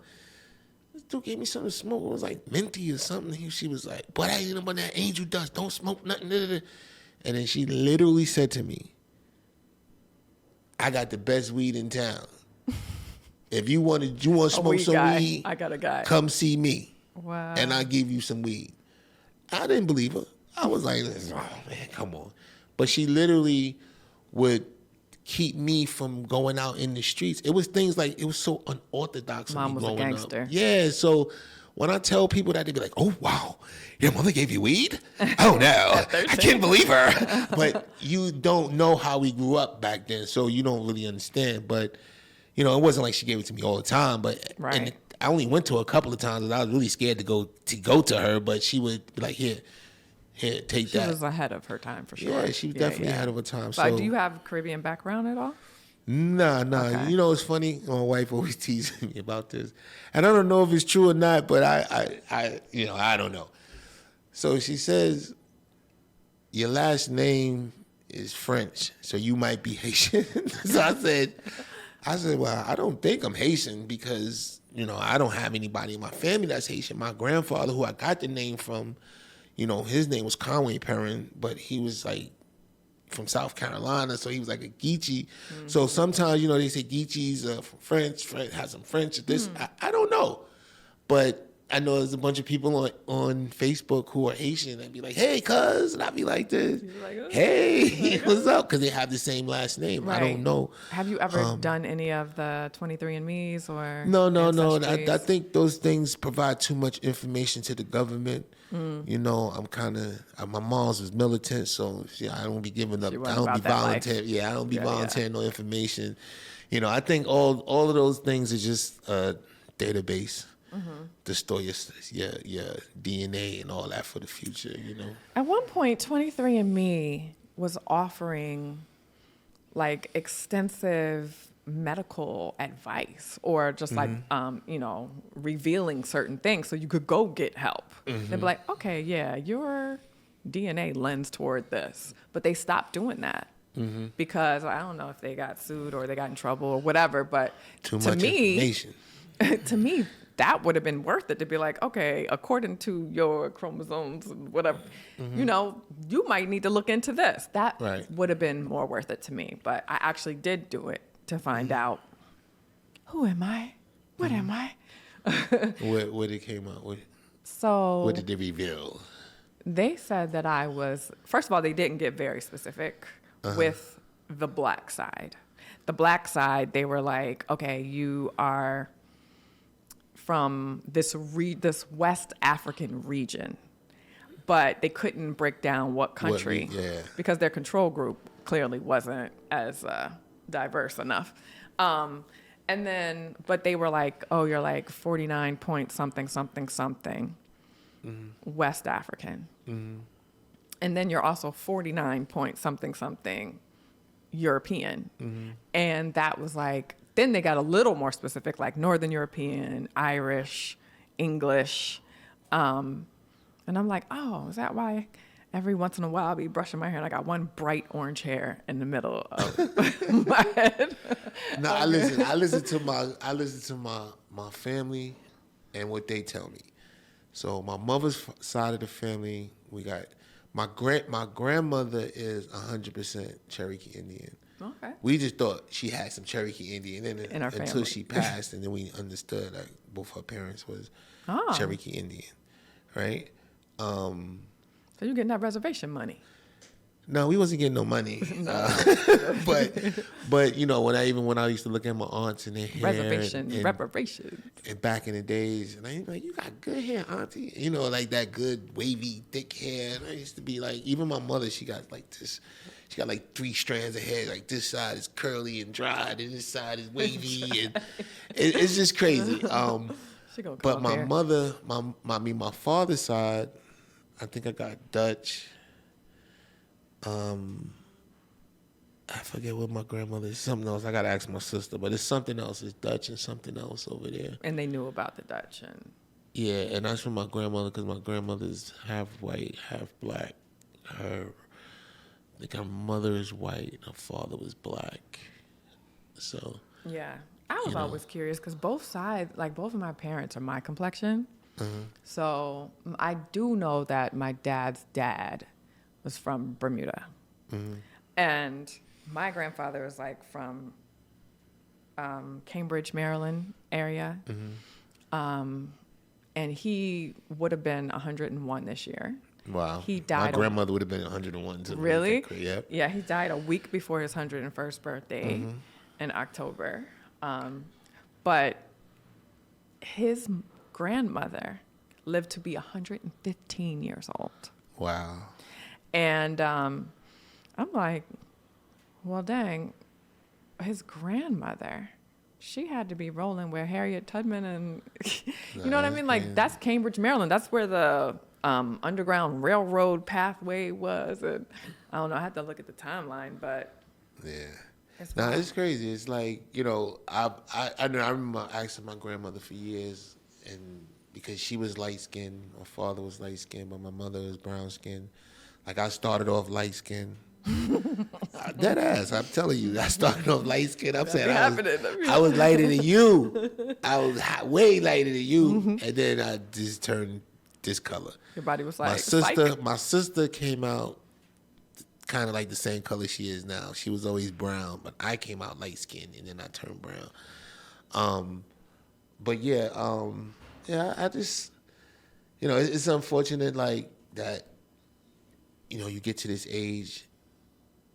S1: this dude gave me something to smoke. It was like minty or something. She was like, boy, that ain't about that angel dust. Don't smoke nothing. And then she literally said to me, I got the best weed in town. If you want to smoke some weed,
S2: I got a guy.
S1: Come see me.
S2: Wow.
S1: And I'll give you some weed. I didn't believe her. I was like, oh man, come on. But she literally would keep me from going out in the streets. It was things like, it was so unorthodox.
S2: Mom was a gangster.
S1: Up. Yeah, so when I tell people that, they be like, oh wow, your mother gave you weed? Oh no, I can't believe her. But you don't know how we grew up back then, so you don't really understand. But, you know, it wasn't like she gave it to me all the time, but and I only went to her a couple of times and I was really scared to go to her, but she would be like, here, take that.
S2: She was ahead of her time for sure.
S1: Yeah, she was definitely ahead of her time.
S2: But
S1: so,
S2: do you have Caribbean background at all?
S1: Nah. Okay. You know, it's funny. My wife always teases me about this. And I don't know if it's true or not, but I don't know. So she says, your last name is French, so you might be Haitian. So I said, well, I don't think I'm Haitian because, you know, I don't have anybody in my family that's Haitian. My grandfather, who I got the name from, you know, his name was Conway Perrin, but he was like from South Carolina, so he was like a Geechee. Mm-hmm. So sometimes, you know, they say Geechees from French has some French. This I don't know, but I know there's a bunch of people on Facebook who are Haitian and be like, hey, cuz, and I'd be like this, hey, what's up? Because they have the same last name. Right. I don't know.
S2: Have you ever done any of the 23andMe's or?
S1: No. I think those things provide too much information to the government. You know, my mom's was militant, so I don't be giving up. I don't be volunteering. Yeah, I don't be volunteering no information. You know, I think all of those things are just a database to store your DNA and all that for the future. You know. At
S2: one point, 23andMe was offering like extensive medical advice or just like you know, revealing certain things so you could go get help. They'd be like, okay, yeah, your DNA lends toward this, but they stopped doing that because I don't know if they got sued or they got in trouble or whatever, but to me that would have been worth it to be like, okay, according to your chromosomes and whatever, you know, you might need to look into this. That would have been more worth it to me, but I actually did do it to find out, who am I? What am I?
S1: What it came out with?
S2: So
S1: what did they reveal?
S2: They said that I was, first of all, they didn't get very specific with the black side. The black side, they were like, okay, you are from this West African region, but they couldn't break down what country because their control group clearly wasn't as diverse enough. And then, but they were like, oh, you're like 49 point something, West African. And then you're also 49 point something, European. And that was like, then they got a little more specific, like Northern European, Irish, English. And I'm like, oh, is that why every once in a while I'll be brushing my hair and I got one bright orange hair in the middle of my head?
S1: No, I listen to my family and what they tell me. So my mother's side of the family, we got my grandmother is 100% Cherokee Indian.
S2: Okay.
S1: We just thought she had some Cherokee Indian in it until she passed, and then we understood that both her parents was Cherokee Indian, right?
S2: So you getting that reservation money?
S1: No, we wasn't getting no money. But you know, when I used to look at my aunts and their hair,
S2: reparations,
S1: and back in the days, and I used to be like, you got good hair, auntie. You know, like that good wavy thick hair. And I used to be like, even my mother, she got like this. she got like 3 strands of hair. Like this side is curly and dried, and this side is wavy, and it's just crazy. But my mother, my father's side, I think I got Dutch. I forget what my grandmother is. Something else. I gotta ask my sister, but it's something else. It's Dutch and something else over there.
S2: And they knew about the Dutch and.
S1: Yeah, and that's from my grandmother because my grandmother's half white, half black. I think her mother is white and her father was black. So.
S2: Yeah, I was always curious because both sides, like both of my parents, are my complexion. Mm-hmm. So I do know that my dad's dad was from Bermuda, and my grandfather was like from Cambridge, Maryland area. And he would have been 101 this year.
S1: Wow.
S2: He died.
S1: My grandmother would have been 101 too.
S2: Really?
S1: Yep.
S2: Yeah, he died a week before his 101st birthday in October. But his grandmother lived to be 115 years old.
S1: Wow.
S2: And I'm like, well, dang, his grandmother, she had to be rolling with Harriet Tubman and, you know what I mean? Like, that's Cambridge, Maryland. That's where the Underground Railroad pathway was. And I don't know. I had to look at the timeline, but.
S1: Yeah. It's crazy. It's like, you know, I remember asking my grandmother for years, and because she was light-skinned, my father was light-skinned, but my mother was brown-skinned. Like, I started off light-skinned. Dead ass, I'm telling you. I started off light skin. I'm saying I was lighter than you. I was way lighter than you, and then I just turned this color.
S2: Your body was like
S1: my sister came out kind of like the same color she is now. She was always brown, but I came out light skinned, and then I turned brown. But yeah, I just, you know, it's unfortunate like that. You know, you get to this age.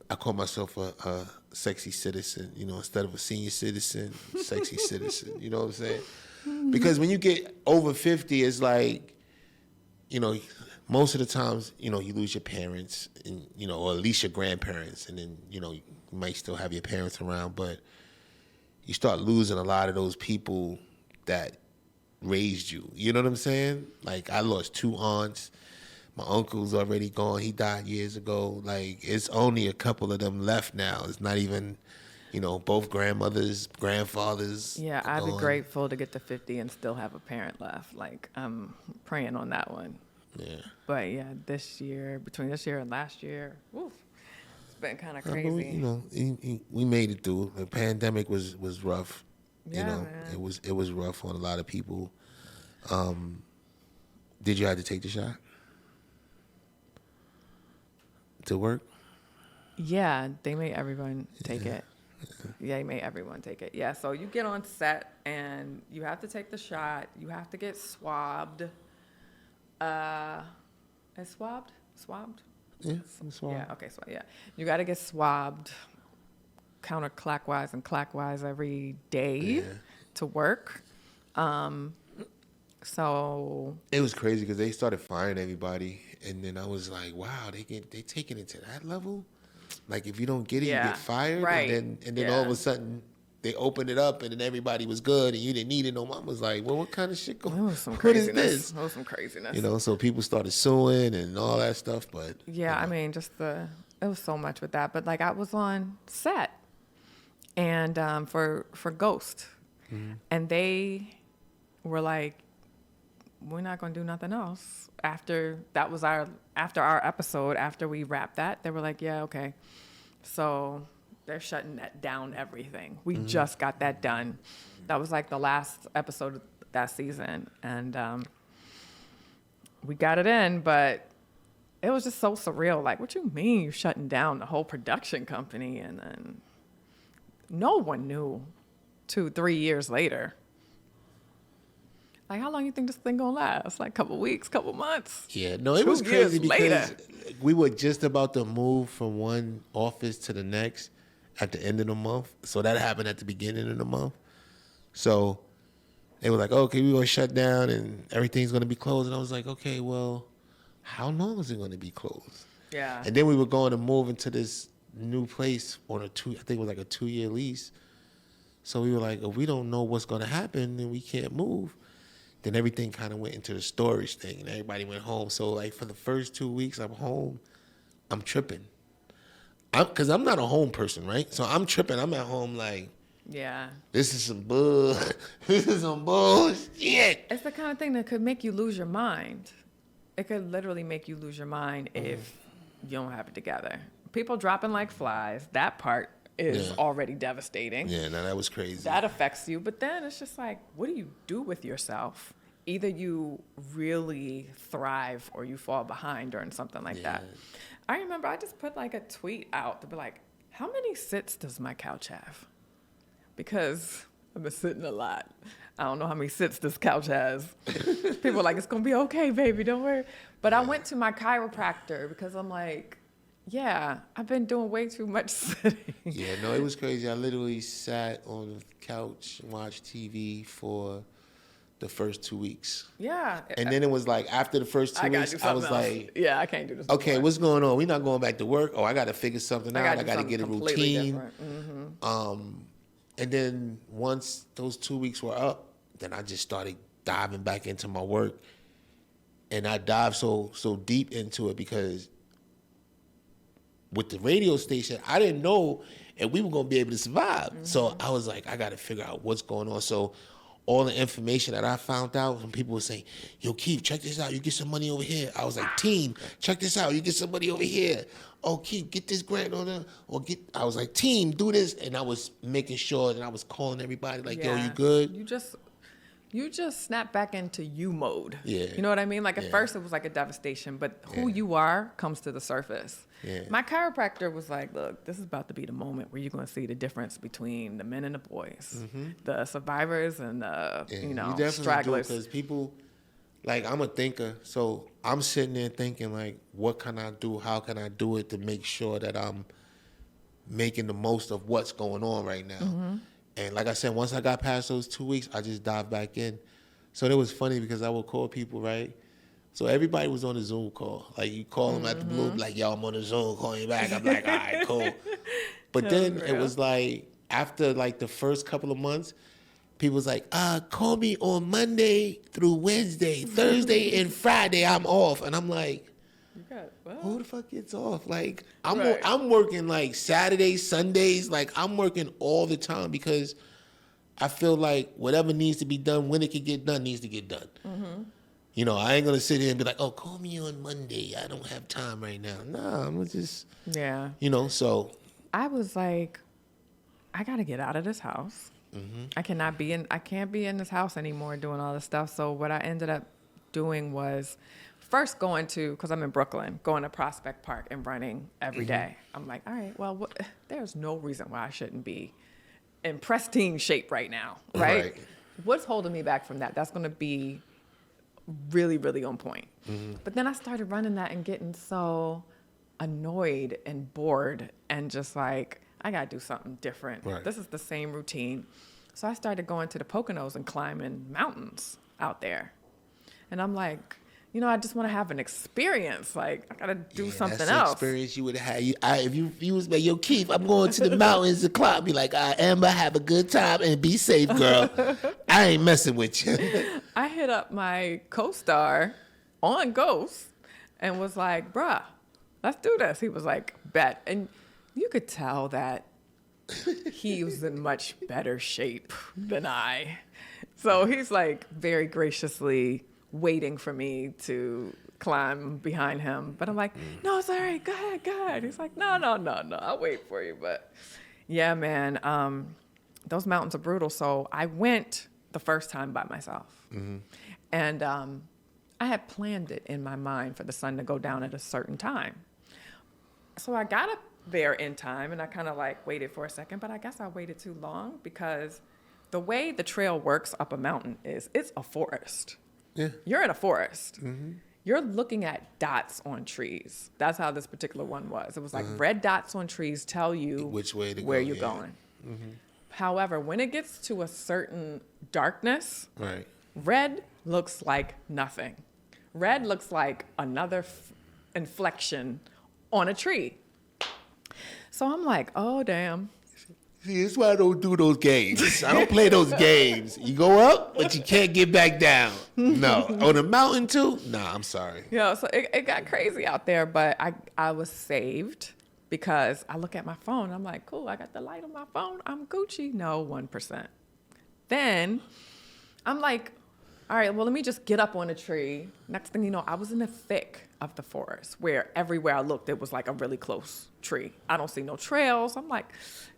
S1: I call myself a sexy citizen, you know, instead of a senior citizen, sexy citizen, you know what I'm saying? Because when you get over 50, it's like, you know, most of the times, you know, you lose your parents, and you know, or at least your grandparents, and then, you know, you might still have your parents around, but you start losing a lot of those people that raised you. You know what I'm saying? Like, I lost 2 aunts. My uncle's already gone. He died years ago. Like, it's only a couple of them left now. It's not even, you know, both grandmothers, grandfathers.
S2: Yeah, I'd be grateful to get to 50 and still have a parent left. Like, I'm praying on that one.
S1: Yeah.
S2: But yeah, between this year and last year, woof, it's been kind of crazy.
S1: But, you know, we made it through. The pandemic was rough.
S2: Yeah,
S1: you know,
S2: man.
S1: It was rough on a lot of people. Did you have to take the shot to work?
S2: Yeah, they made everyone take it. Yeah, they made everyone take it. Yeah, so you get on set and you have to take the shot. You have to get swabbed. Is swabbed? Swabbed?
S1: Yeah, I'm swabbed.
S2: Yeah, okay, so yeah. You got to get swabbed counterclockwise and clockwise every day to work. So
S1: it was crazy because they started firing everybody, and then I was like, "Wow, they taking it to that level? Like, if you don't get it, you get fired."
S2: Right.
S1: And then all of a sudden they opened it up, and then everybody was good, and you didn't need it no more. I was like, "Well, what kind of shit going?
S2: It was some
S1: What
S2: craziness.
S1: is this?"
S2: It was some craziness.
S1: You know, so people started suing and all that stuff. But
S2: yeah,
S1: you know.
S2: I mean, it was so much with that. But like, I was on set, and for Ghost, and they were like, we're not going to do nothing else. After our episode, after we wrapped that, they were like, yeah, okay. So they're shutting that down, everything. We just got that done. That was like the last episode of that season. And we got it in, but it was just so surreal. Like, what you mean you're shutting down the whole production company? And then no one knew 2-3 years later. Like, how long you think this thing gonna last? Like, couple weeks, couple months?
S1: Yeah, no, it was crazy because we were just about to move from one office to the next at the end of the month. So that happened at the beginning of the month. So they were like, okay, we're gonna shut down and everything's gonna be closed. And I was like, okay, well, how long is it gonna be closed?
S2: Yeah.
S1: And then we were going to move into this new place on I think it was like a 2-year lease. So we were like, if we don't know what's going to happen, then we can't move. Then everything kind of went into the storage thing, and everybody went home. So like for the first 2 weeks I'm home, I'm tripping. Because I'm not a home person, right? So I'm tripping. I'm at home like,
S2: Yeah.
S1: this is some bullshit.
S2: It's the kind of thing that could make you lose your mind. It could literally make you lose your mind if you don't have it together. People dropping like flies, that part is already devastating.
S1: Yeah, no, that was crazy.
S2: That affects you. But then it's just like, what do you do with yourself? Either you really thrive or you fall behind during something like that. I remember I just put like a tweet out to be like, how many sits does my couch have? Because I've been sitting a lot. I don't know how many sits this couch has. People are like, it's going to be okay, baby, don't worry. But I went to my chiropractor because I'm like, yeah, I've been doing way too much sitting.
S1: Yeah, no, it was crazy. I literally sat on the couch and watched TV for the first 2 weeks.
S2: Yeah.
S1: And then it was like after the first 2 weeks, I was
S2: else.
S1: like,
S2: yeah, I can't do this.
S1: okay,
S2: anymore.
S1: what's going on? We're not going back to work. Oh, I got to figure something out. I got to get a routine. And then once those 2 weeks were up, then I just started diving back into my work. And I dived so deep into it because with the radio station, I didn't know if we were going to be able to survive. So I was like, I got to figure out what's going on. So all the information that I found out when people were saying, yo, Keith, check this out. You get some money over here. I was like, team, check this out. You get some money over here. Oh, Keith, get this grant on there. I was like, team, do this. And I was making sure that I was calling everybody like, yo, you good?
S2: You just snap back into you mode.
S1: Yeah.
S2: You know what I mean? Like at first it was like a devastation, but who you are comes to the surface.
S1: Yeah.
S2: My chiropractor was like, look, this is about to be the moment where you're going to see the difference between the men and the boys, the survivors and the, stragglers.
S1: Because people, like, I'm a thinker. So I'm sitting there thinking, like, what can I do? How can I do it to make sure that I'm making the most of what's going on right now? And like I said, once I got past those 2 weeks, I just dived back in. So it was funny because I would call people, right? So everybody was on a Zoom call. Like you call them at the blue, like, yo, I'm on the Zoom, call you back. I'm like, all right, cool. But then it was like, after like the first couple of months, people was like, call me on Monday through Wednesday, Thursday and Friday, I'm off. And I'm like, who the fuck gets off? Like, I'm working like Saturdays, Sundays. Like, I'm working all the time because I feel like whatever needs to be done, when it can get done, needs to get done. You know, I ain't going to sit here and be like, oh, call me on Monday. I don't have time right now. Nah, I'm going to just, so.
S2: I was like, I got to get out of this house. I can't be in this house anymore doing all this stuff. So what I ended up doing was first because I'm in Brooklyn, going to Prospect Park and running every day. I'm like, all right, well, there's no reason why I shouldn't be in pristine shape right now, right? What's holding me back from that? That's going to be really, really on point. But then I started running that and getting so annoyed and bored and just like, I got to do something different. This is the same routine. So I started going to the Poconos and climbing mountains out there. And I'm like, I just want to have an experience. Like, I got to do something else.
S1: That's the experience you would have. If you was like, yo, Keith, I'm going to the mountains to climb. Be like, Amber, have a good time and be safe, girl. I ain't messing with you.
S2: I hit up my co-star on Ghost and was like, bruh, let's do this. He was like, bet. And you could tell that he was in much better shape than I. So he's like very graciously waiting for me to climb behind him. But I'm like, no, it's all right. Go ahead. He's like, no. I'll wait for you. But yeah, man, those mountains are brutal. So I went the first time by myself. And I had planned it in my mind for the sun to go down at a certain time. So I got up there in time and I kind of like waited for a second, but I guess I waited too long because the way the trail works up a mountain is it's a forest. Yeah. You're in a forest. You're looking at dots on trees. That's how this particular one was. It was like red dots on trees tell you
S1: which way to
S2: where
S1: go,
S2: you're going. However, when it gets to a certain darkness, red looks like nothing. Red looks like another inflection on a tree. So I'm like, oh, damn.
S1: See, that's why I don't do those games. I don't play those games. You go up, but you can't get back down. No. On a mountain, too? Nah, I'm sorry.
S2: Yeah, so it got crazy out there, but I was saved because I look at my phone. I'm like, cool, I got the light on my phone. I'm Gucci. No, 1%. Then I'm like, all right, well, let me just get up on a tree. Next thing you know, I was in the thick of the forest where everywhere I looked, it was like a really close tree. I don't see no trails. I'm like,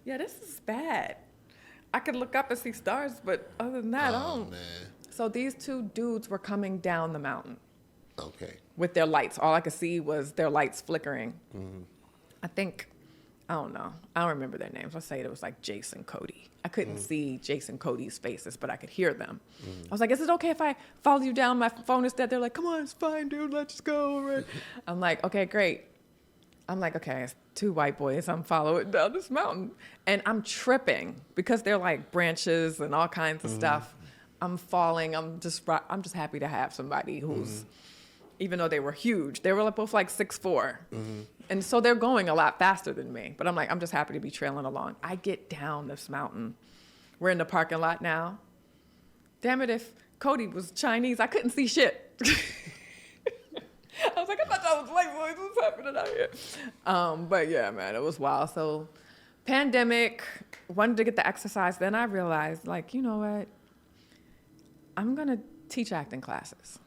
S2: yeah, this is bad. I could look up and see stars, but other than that, I don't.
S1: Man.
S2: So these two dudes were coming down the mountain
S1: Okay.
S2: with their lights. All I could see was their lights flickering.
S1: Mm-hmm.
S2: I don't know. I don't remember their names. Let's say it was like Jason Cody. I couldn't see Jason Cody's faces, but I could hear them. I was like, is it okay if I follow you down? My phone is dead. They're like, come on, it's fine, dude. Let's just go. I'm like, okay, great. I'm like, okay, it's two white boys. I'm following down this mountain. And I'm tripping because they're like branches and all kinds of stuff. I'm falling. I'm just happy to have somebody who's, even though they were huge, they were like both like 6'4". And so they're going a lot faster than me. But I'm like, I'm just happy to be trailing along. I get down this mountain. We're in the parking lot now. Damn it, if Cody was Chinese, I couldn't see shit. I was like, I thought that was white boys. What's happening out here? But yeah, man, it was wild. So pandemic, wanted to get the exercise. Then I realized, like, you know what? I'm going to teach acting classes.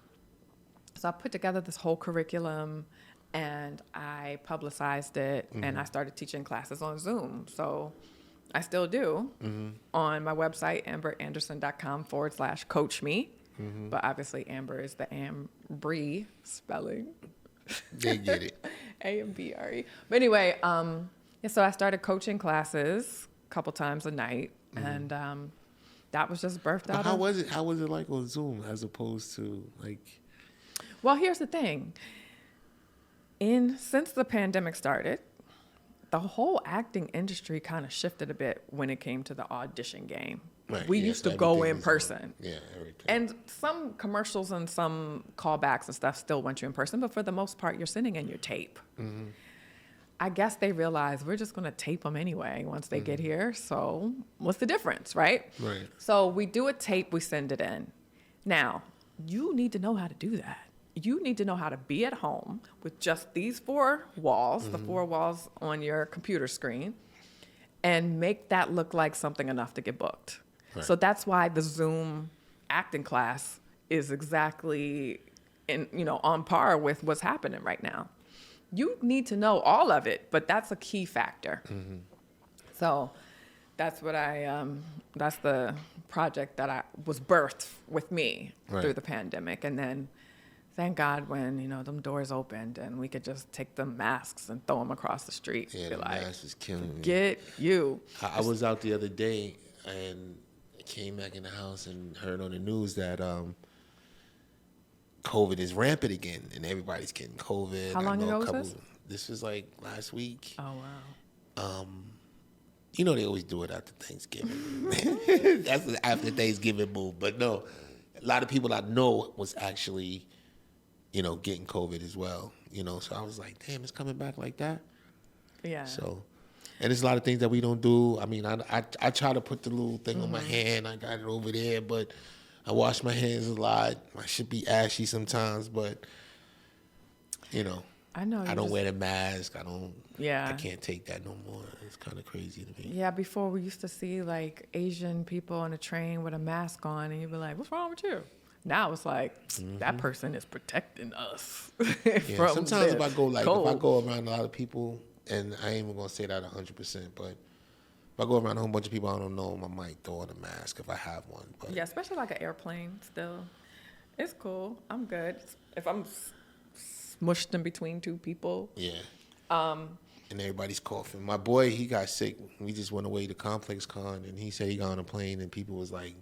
S2: So I put together this whole curriculum and I publicized it and I started teaching classes on Zoom. So I still do on my website, ambreanderson.com/coach me. But obviously Amber is the Ambre spelling.
S1: They get it.
S2: A-M-B-R-E. But anyway, so I started coaching classes a couple times a night and that was just birthed out.
S1: How was it like on Zoom as opposed to like?
S2: Well, here's the thing. Since the pandemic started, the whole acting industry kind of shifted a bit when it came to the audition game.
S1: Right,
S2: We
S1: yeah,
S2: used
S1: so
S2: to go
S1: everything
S2: in
S1: was
S2: person.
S1: Yeah, everything.
S2: And some commercials and some callbacks and stuff still want you in person, but for the most part, you're sending in your tape. I guess they realize we're just going to tape them anyway once they get here. So what's the difference, right?
S1: Right.
S2: So we do a tape, we send it in. Now, you need to know how to do that. You need to know how to be at home with just these four walls, the four walls on your computer screen, and make that look like something enough to get booked.
S1: Right.
S2: So that's why the Zoom acting class is exactly on par with what's happening right now. You need to know all of it, but that's a key factor. So that's what that's the project that I was birthed with me through the pandemic. And then thank God when, them doors opened and we could just take the masks and throw them across the street.
S1: Yeah,
S2: Be
S1: the
S2: like,
S1: mask is killing me.
S2: Get you.
S1: I was out the other day and came back in the house and heard on the news that COVID is rampant again and everybody's getting COVID.
S2: How long ago was this?
S1: This was like last week.
S2: Oh, wow.
S1: They always do it after Thanksgiving. That's the after Thanksgiving move. But no, a lot of people I know was actually, getting COVID as well. So I was like, damn, it's coming back like that.
S2: Yeah.
S1: So, and there's a lot of things that we don't do. I mean, I try to put the little thing on my hand. I got it over there, but I wash my hands a lot. I should be ashy sometimes, but
S2: I know.
S1: I don't wear the mask. I don't.
S2: Yeah.
S1: I can't take that no more. It's kind of crazy to me.
S2: Yeah, before we used to see like Asian people on a train with a mask on, and you'd be like, "What's wrong with you?" Now it's like that person is protecting us.
S1: Yeah.
S2: From
S1: Sometimes
S2: the
S1: if I go
S2: cold.
S1: around a lot of people, and I ain't even gonna say that 100%, but if I go around a whole bunch of people I don't know, I might throw on a mask if I have one. But
S2: Yeah, especially like an airplane. Still, it's cool. I'm good if I'm smushed in between two people.
S1: Yeah. And everybody's coughing. My boy, he got sick. We just went away to Complex Con, and he said he got on a plane, and people was like,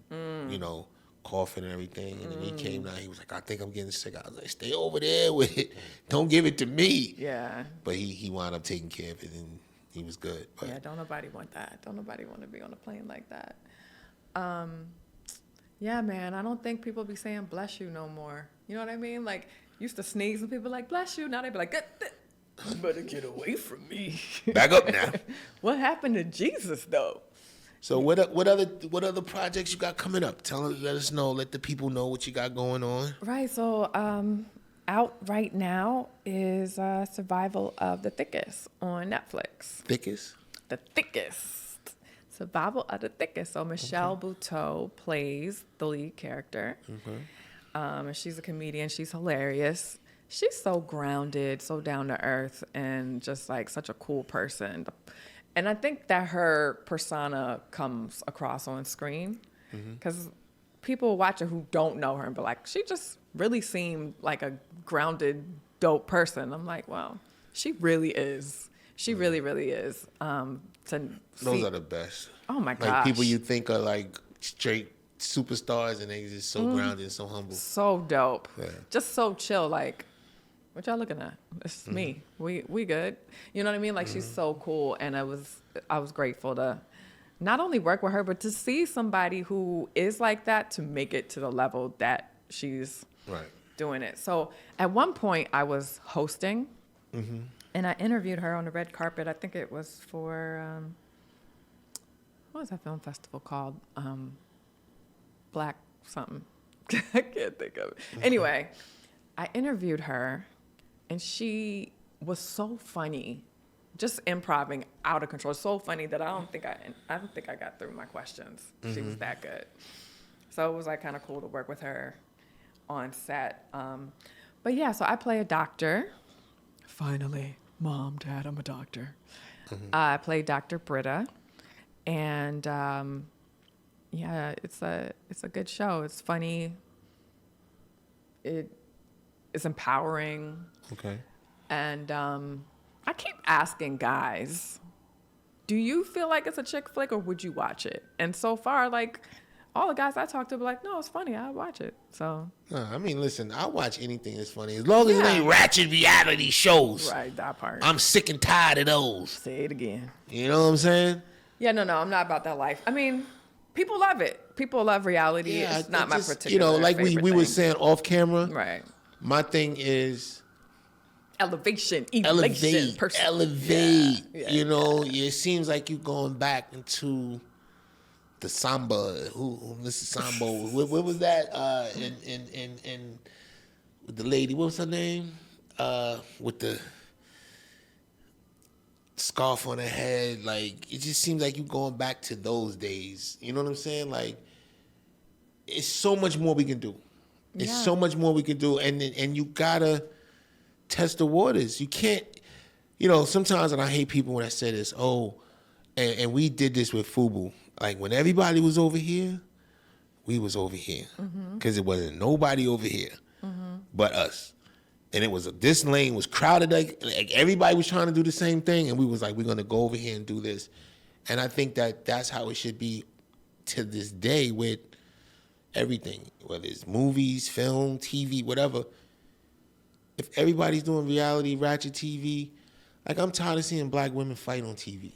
S1: coughing and everything. And then he came down. He was like, I think I'm getting sick. I was like, stay over there with it. Don't give it to me.
S2: Yeah.
S1: But he wound up taking care of it, and he was good. But
S2: Yeah, don't nobody want that. Don't nobody want to be on a plane like that. Yeah, man, I don't think people be saying bless you no more. You know what I mean? Like, used to sneeze and people like, bless you. Now they be like, You better get away from me.
S1: Back up now.
S2: What happened to Jesus, though?
S1: So what other projects you got coming up? Let us know. Let the people know what you got going on.
S2: Right. So out right now is Survival of the Thickest on Netflix.
S1: Thickest?
S2: The Thickest. Survival of the Thickest. So Michelle Buteau plays the lead character. And she's a comedian. She's hilarious. She's so grounded, so down to earth, and just like such a cool person. And I think that her persona comes across on screen because people watch her who don't know her and be like, she just really seemed like a grounded, dope person. I'm like, wow, she really is. She really, really is. Those
S1: are the best.
S2: Oh my gosh.
S1: Like people you think are like straight superstars and they just so grounded and so humble.
S2: So dope.
S1: Yeah.
S2: Just so chill. Like, what y'all looking at? It's me. We good. You know what I mean? Like she's so cool, and I was grateful to not only work with her, but to see somebody who is like that to make it to the level that she's doing it. So at one point I was hosting, and I interviewed her on the red carpet. I think it was for what was that film festival called? Black something. I can't think of it. Anyway, I interviewed her. And she was so funny, just improvising out of control. So funny that I don't think I got through my questions. She was that good. So it was like kind of cool to work with her on set. But yeah, so I play a doctor. Finally, Mom, Dad, I'm a doctor. I play Dr. Britta, and yeah, it's a good show. It's funny. It's empowering.
S1: Okay.
S2: And I keep asking guys, do you feel like it's a chick flick or would you watch it? And so far, like, all the guys I talk to be like, no, it's funny. I'll watch it. So.
S1: I mean, listen, I'll watch anything that's funny. As long as it ain't ratchet reality shows.
S2: Right, that part.
S1: I'm sick and tired of those.
S2: Say it again.
S1: You know what I'm saying?
S2: Yeah, no, I'm not about that life. I mean, people love it. People love reality. Yeah, it's not my particular
S1: You know, like we were saying off camera.
S2: Right.
S1: My thing is
S2: elevate.
S1: Yeah, you know, it seems like you're going back into the samba. This is samba. What was that? In with the lady, what was her name? With the scarf on her head. Like, it just seems like you're going back to those days. You know what I'm saying? Like, it's so much more we can do. It's so much more we can do, and you gotta test the waters. You can't, you know, sometimes, and I hate people when I say this, and we did this with FUBU. Like, when everybody was over here, we was over here. Because it wasn't nobody over here but us. And it was, this lane was crowded, like everybody was trying to do the same thing, and we was like, we're going to go over here and do this. And I think that that's how it should be to this day with everything, whether it's movies, film, TV, whatever. If everybody's doing reality, ratchet TV, like, I'm tired of seeing black women fight on TV.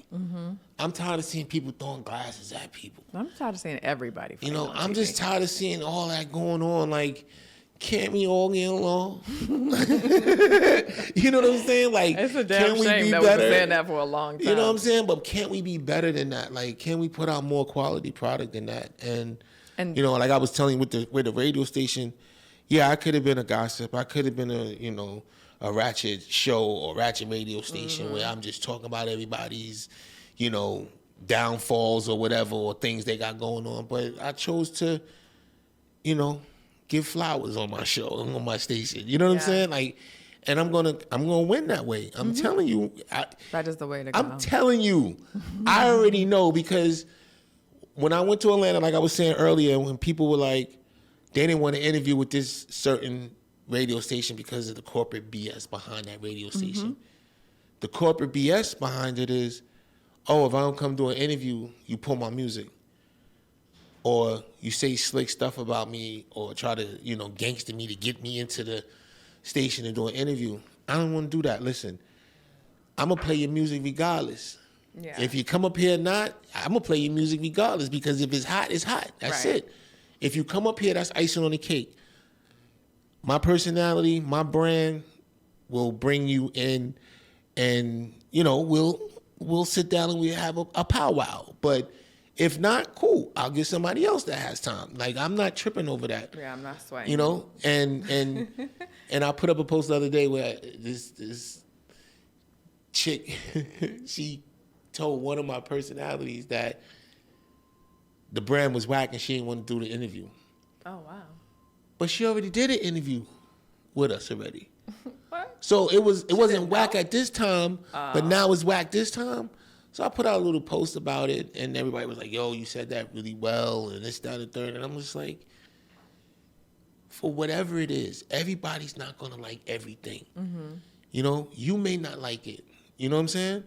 S1: I'm tired of seeing people throwing glasses at people.
S2: I'm tired of seeing everybody fight on
S1: I'm
S2: TV.
S1: just tired of seeing all that going on. Like, can't we all get along? You know what I'm saying? Like,
S2: it's a damn
S1: can we
S2: shame
S1: be
S2: that
S1: better?
S2: we've been saying that for a long time.
S1: You know what I'm saying? But can't we be better than that? Like, can we put out more quality product than that? And you know, like I was telling you with the radio station, yeah, I could have been a gossip. I could have been a ratchet show or ratchet radio station where I'm just talking about everybody's, you know, downfalls or whatever, or things they got going on. But I chose to, you know, give flowers on my show, on my station. You know what I'm saying? Like, and I'm gonna win that way. I'm telling you.
S2: That is the way to go.
S1: I'm telling you. I already know, because when I went to Atlanta, like I was saying earlier, when people were like, they didn't want to interview with this certain radio station because of the corporate BS behind that radio station. The corporate BS behind it is, oh, if I don't come do an interview, you pull my music. Or you say slick stuff about me, or try to, you know, gangster me to get me into the station and do an interview. I don't want to do that. Listen, I'm going to play your music regardless. Yeah. If you come up here or not, I'm going to play your music regardless, because if it's hot, it's hot. That's it. If you come up here, that's icing on the cake. My personality, my brand will bring you in and we'll sit down and we have a powwow. But if not, cool. I'll get somebody else that has time. Like, I'm not tripping over that.
S2: Yeah, I'm not sweating.
S1: You know, and I put up a post the other day where this chick, she told one of my personalities that the brand was whack and she didn't want to do the interview.
S2: Oh, wow.
S1: But she already did an interview with us already.
S2: What?
S1: So it wasn't whack at this time, but now it's whack this time. So I put out a little post about it, and everybody was like, yo, you said that really well, and this, that, and the third. And I'm just like, for whatever it is, everybody's not going to like everything. Mm-hmm. You may not like it. You know what I'm saying?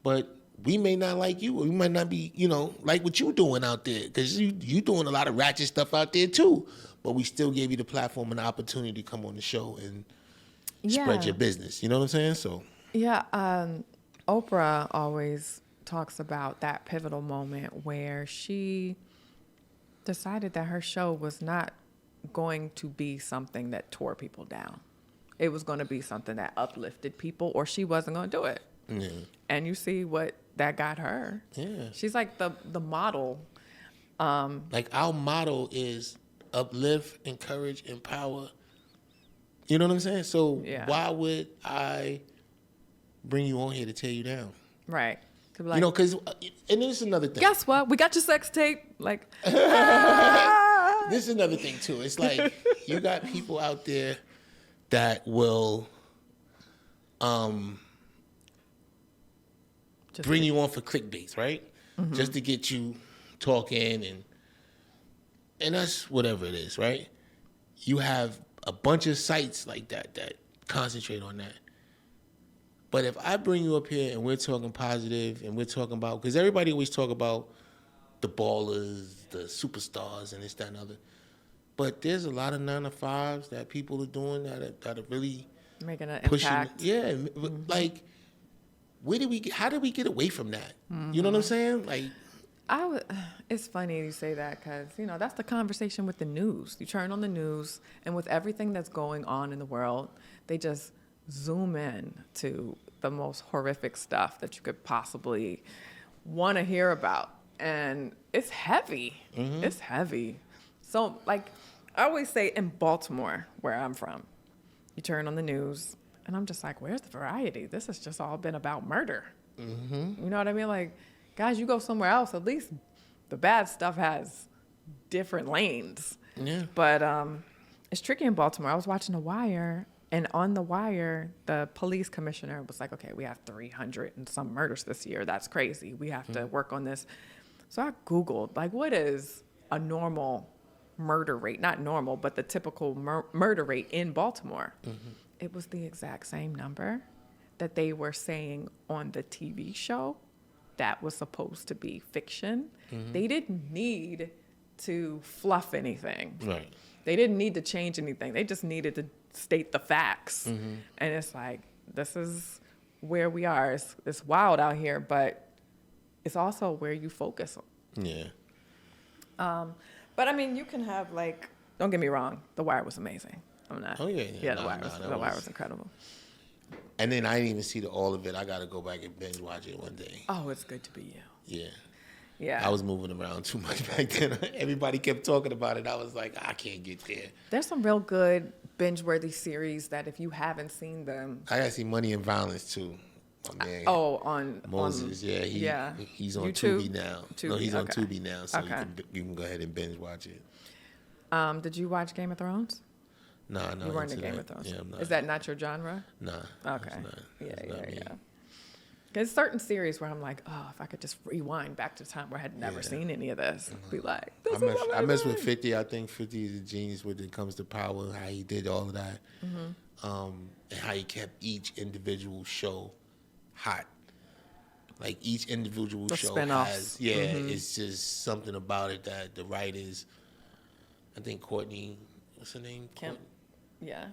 S1: But we may not like you, or we might not be, like what you doing out there, because you doing a lot of ratchet stuff out there too. But we still gave you the platform and the opportunity to come on the show and spread your business. You know what I'm saying? So
S2: yeah, Oprah always talks about that pivotal moment where she decided that her show was not going to be something that tore people down. It was going to be something that uplifted people, or she wasn't going to do it. Yeah. And you see what that got her. Yeah. She's like the model.
S1: Like, our motto is uplift, encourage, empower. You know what I'm saying? So why would I bring you on here to tear you down?
S2: Right.
S1: Like, because, and this is another thing.
S2: Guess what? We got your sex tape. Like,
S1: this is another thing too. It's like, you got people out there that will bring you on for clickbaits, right? Mm-hmm. Just to get you talking and that's whatever it is, right? You have a bunch of sites like that concentrate on that. But if I bring you up here and we're talking positive and we're talking about, because everybody always talk about the ballers, the superstars, and this, that, and other. But there's a lot of 9-to-5s that people are doing that are really
S2: making an
S1: pushing.
S2: Impact.
S1: Yeah, like, how did we get away from that? You know what I'm saying? Like,
S2: it's funny you say that, because that's the conversation with the news. You turn on the news, and with everything that's going on in the world, they just zoom in to the most horrific stuff that you could possibly want to hear about, and it's heavy. Mm-hmm. It's heavy. So, like, I always say, in Baltimore, where I'm from, you turn on the news, and I'm just like, where's the variety? This has just all been about murder. Mm-hmm. You know what I mean? Like, guys, you go somewhere else, at least the bad stuff has different lanes. Yeah. But it's tricky in Baltimore. I was watching The Wire, and on The Wire, the police commissioner was like, okay, we have 300 and some murders this year. That's crazy. We have to work on this. So I Googled, like, what is a normal murder rate? Not normal, but the typical murder rate in Baltimore. Mm-hmm. It was the exact same number that they were saying on the TV show that was supposed to be fiction. Mm-hmm. They didn't need to fluff anything. Right. They didn't need to change anything. They just needed to state the facts. Mm-hmm. And it's like, this is where we are. It's wild out here, but it's also where you focus on.
S1: Yeah.
S2: But I mean, you can have, like, don't get me wrong, The Wire was amazing. I'm not.
S1: Oh yeah.
S2: Yeah, The Wire was incredible.
S1: And then I didn't even see all of it. I got to go back and binge watch it one day.
S2: Oh, it's good to be you.
S1: Yeah.
S2: Yeah.
S1: I was moving around too much back then. Everybody kept talking about it. I was like, I can't get there.
S2: There's some real good binge-worthy series that if you haven't seen them.
S1: I got to see Money and Violence too. My man.
S2: On
S1: Moses. He's on
S2: YouTube?
S1: Tubi now.
S2: Tubi,
S1: no, he's on
S2: okay.
S1: Tubi now, so
S2: Okay.
S1: you can go ahead and binge watch it.
S2: Did you watch Game of Thrones?
S1: No.
S2: You weren't in Game of Thrones.
S1: Yeah, I'm not.
S2: Is that not your genre?
S1: Nah.
S2: Okay.
S1: It's not me.
S2: There's certain series where I'm like, oh, if I could just rewind back to the time where I had never seen any of this, be like, this
S1: I mess with 50. I think 50 is a genius when it comes to power, how he did all of that, and how he kept each individual show hot. Like, each individual show
S2: spin-offs.
S1: has, it's just something about it that the writers, I think Courtney, what's her name?
S2: Kemp.
S1: Yeah,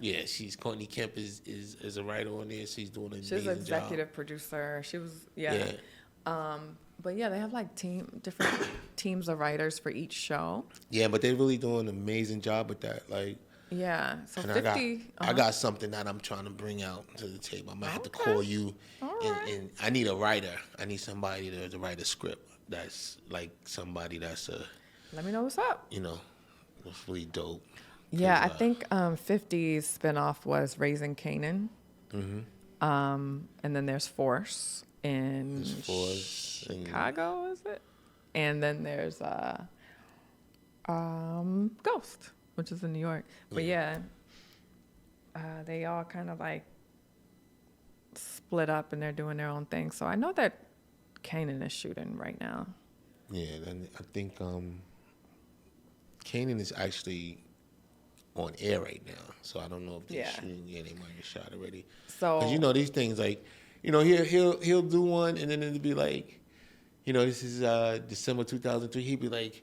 S1: Courtney Kemp is a writer on there. She's doing an amazing job.
S2: She's an executive producer. She was, but yeah, they have like different teams of writers for each show.
S1: Yeah, but they're really doing an amazing job with that. Like,
S2: Yeah. So
S1: And
S2: 50.
S1: I got something that I'm trying to bring out to the table. I might have to call you.
S2: All right.
S1: And I need a writer. I need somebody to write a script that's like somebody that's
S2: Let me know what's up.
S1: it's really dope.
S2: Yeah, I think 50's spinoff was Raising Kanan. And then there's Force in Chicago, is it? And then there's Ghost, which is in New York. But yeah, they all kind of like split up and they're doing their own thing. So I know that Kanan is shooting right now.
S1: Yeah, and I think Kanan is actually on air right now, so I don't know if they're shooting. Yeah, they might have shot already. So, because these things, like, he'll do one, and then it'll be like, this is December 2003. He'd be like,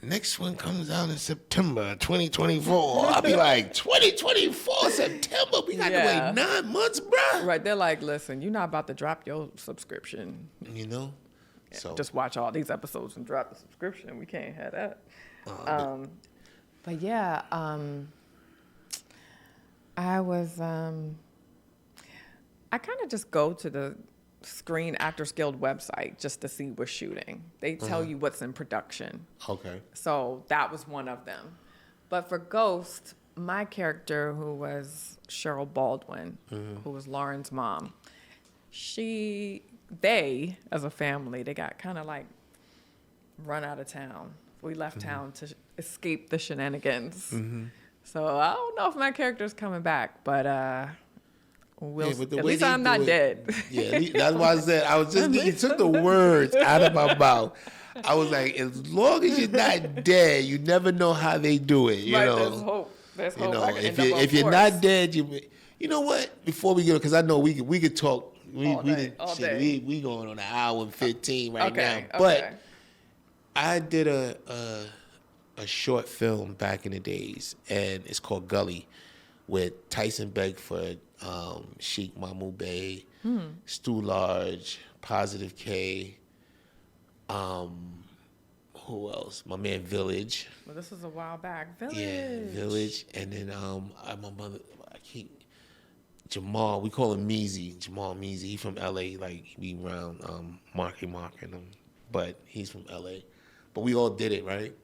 S1: next one comes out in September 2024. I'll be like, 2024 September? We got to wait 9 months, bro.
S2: Right? They're like, listen, you're not about to drop your subscription.
S1: So
S2: just watch all these episodes and drop the subscription. We can't have that. But yeah, I was, I kind of just go to the Screen Actors Guild website just to see what's shooting. They tell you what's in production.
S1: Okay.
S2: So that was one of them. But for Ghost, my character, who was Cheryl Baldwin, who was Lauren's mom, they, as a family, they got kind of like run out of town. We left town to escape the shenanigans. So I don't know if my character's coming back, but at least I'm not dead.
S1: Yeah, that's why I said, you took the words out of my mouth. I was like, as long as you're not dead, you never know how they do it.
S2: Right, there's hope. There's hope.
S1: If you're not dead, you know what? Before we get, because I know we could talk. We going on an hour and 15 now. But I did a short film back in the days, and it's called Gully, with Tyson Beckford, Sheik Mahmoud Bey, Stu Large, Positive K, who else? My man Village.
S2: Well, this was a while back. Village.
S1: Yeah, Village. And then my mother, Jamal, we call him Meezy. Jamal Meezy. He from LA, like we around marking him. But he's from LA. But we all did it, right?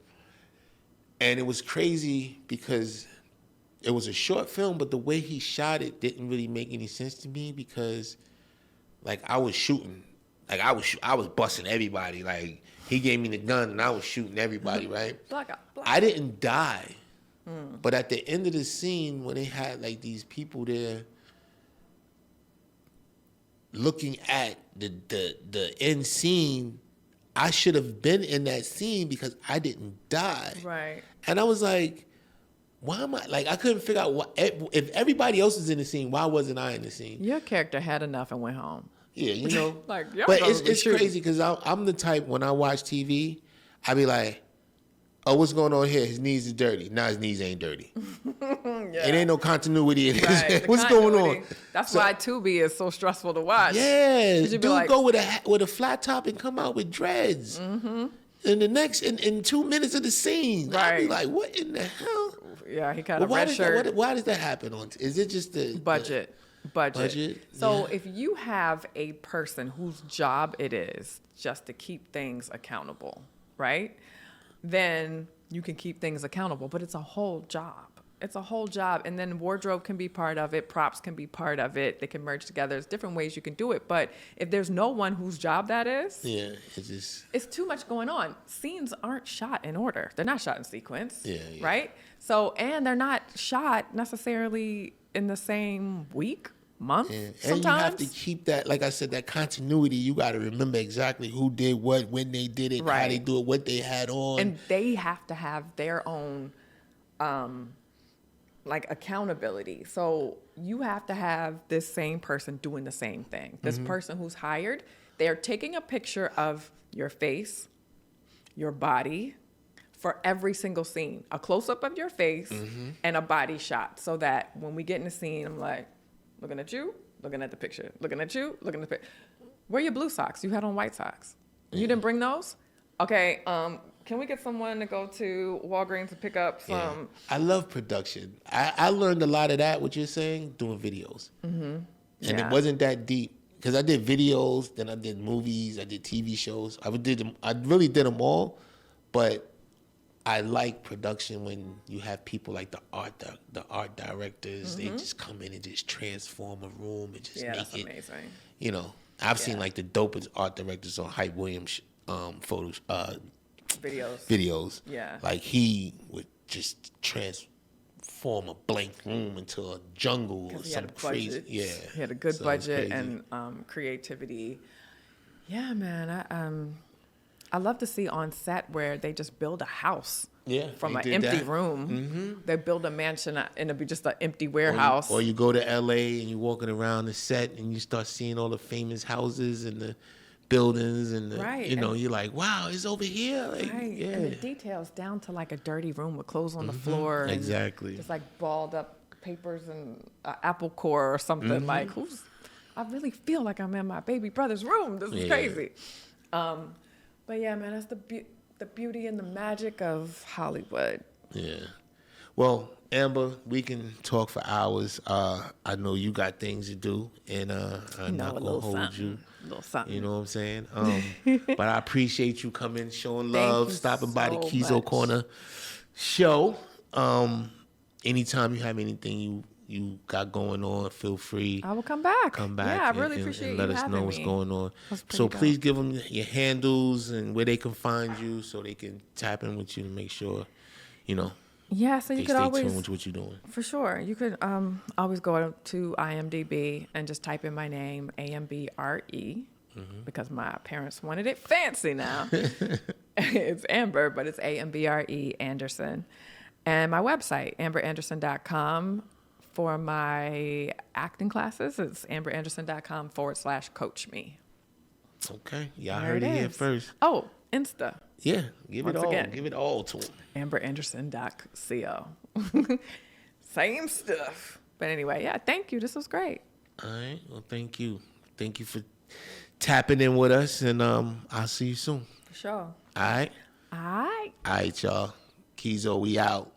S1: And it was crazy because it was a short film, but the way he shot it didn't really make any sense to me because, like, I was shooting. Like, I was busting everybody. Like, he gave me the gun, and I was shooting everybody, right? I didn't die. But at the end of the scene, when they had, like, these people there looking at the end scene, I should have been in that scene because I didn't die.
S2: Like,
S1: and I was like, why am I, like, I couldn't figure out if everybody else is in the scene, why wasn't I in the scene?
S2: Your character had enough and went home.
S1: Yeah,
S2: Like,
S1: but it's crazy because I'm the type, when I watch TV, I be like, oh, what's going on here? His knees is dirty. Nah, his knees ain't dirty. It ain't no continuity in this.
S2: Right,
S1: what's going on?
S2: That's why Tubi is so stressful to watch.
S1: Yeah, dude, go with a flat top and come out with dreads. In the next, in 2 minutes of the scene, right. I'd be like, what in the hell?
S2: Yeah, he kind of red shirt.
S1: Why does that happen? Is it just the
S2: budget? So
S1: yeah.
S2: if you have a person whose job it is just to keep things accountable, right? Then you can keep things accountable, but it's a whole job. It's a whole job. And then wardrobe can be part of it. Props can be part of it. They can merge together. There's different ways you can do it. But if there's no one whose job that is, it's too much going on. Scenes aren't shot in order. They're not shot in sequence, right? So, and they're not shot necessarily in the same week, month, sometimes.
S1: And you have to keep that, like I said, that continuity. You got to remember exactly who did what, when they did it, how they do it, what they had on.
S2: And they have to have their own like accountability. So you have to have this same person doing the same thing. This person who's hired, they're taking a picture of your face, your body, for every single scene. A close-up of your face and a body shot. So that when we get in the scene, I'm like, looking at you, looking at the picture, looking at you, looking at the picture. Where are your blue socks? You had on white socks. You didn't bring those? Okay, Can we get someone to go to Walgreens to pick up some?
S1: I love production. I learned a lot of that, what you're saying, doing videos. And it wasn't that deep. Because I did videos, then I did movies, I did TV shows. I really did them all. But I like production when you have people like the art directors. They just come in and just transform a room and just make
S2: that's
S1: it.
S2: Amazing.
S1: You know, I've seen like the dopest art directors on Hype Williams photos. Videos.
S2: Yeah.
S1: Like he would just transform a blank room into a jungle or some crazy. Yeah.
S2: He had a good budget and creativity. Yeah, man. I love to see on set where they just build a house.
S1: Yeah.
S2: From an empty room. They build a mansion and it'll be just an empty warehouse.
S1: Or you go to LA and you're walking around the set and you start seeing all the famous houses and the buildings and you're like, wow, it's over here. Like, yeah.
S2: And the details down to like a dirty room with clothes on the floor.
S1: Exactly.
S2: Just like balled up papers and apple core or something. Like, I really feel like I'm in my baby brother's room. This is crazy. But yeah, man, that's the beauty and the magic of Hollywood.
S1: Yeah. Well, Amber, we can talk for hours. I know you got things to do, and I'm not going to hold you.
S2: A little something.
S1: You know what I'm saying? But I appreciate you coming, showing love, stopping by the Keeyzo Corner show. Anytime you have anything you got going on, feel free.
S2: I will come back. Yeah, I really appreciate
S1: and
S2: you
S1: let us know what's going on. So
S2: dope.
S1: please give them your handles and where they can find you so they can tap in with you to make sure,
S2: Yeah, so you could always
S1: stay tuned with what you're doing.
S2: For sure. You could always go to IMDb and just type in my name, AMBRE, because my parents wanted it fancy now. It's Amber, but it's AMBRE Anderson. And my website, amberanderson.com. For my acting classes, it's amberanderson.com/coach me.
S1: Okay. Y'all heard it here first.
S2: Oh, Insta.
S1: Yeah. Give it all.
S2: Again.
S1: Give it all to them.
S2: amberanderson.co. Same stuff. But anyway, yeah, thank you. This was great.
S1: All right. Well, thank you. Thank you for tapping in with us, and I'll see you soon.
S2: For sure.
S1: All right?
S2: All right.
S1: All right, y'all. Keeyzo, we out.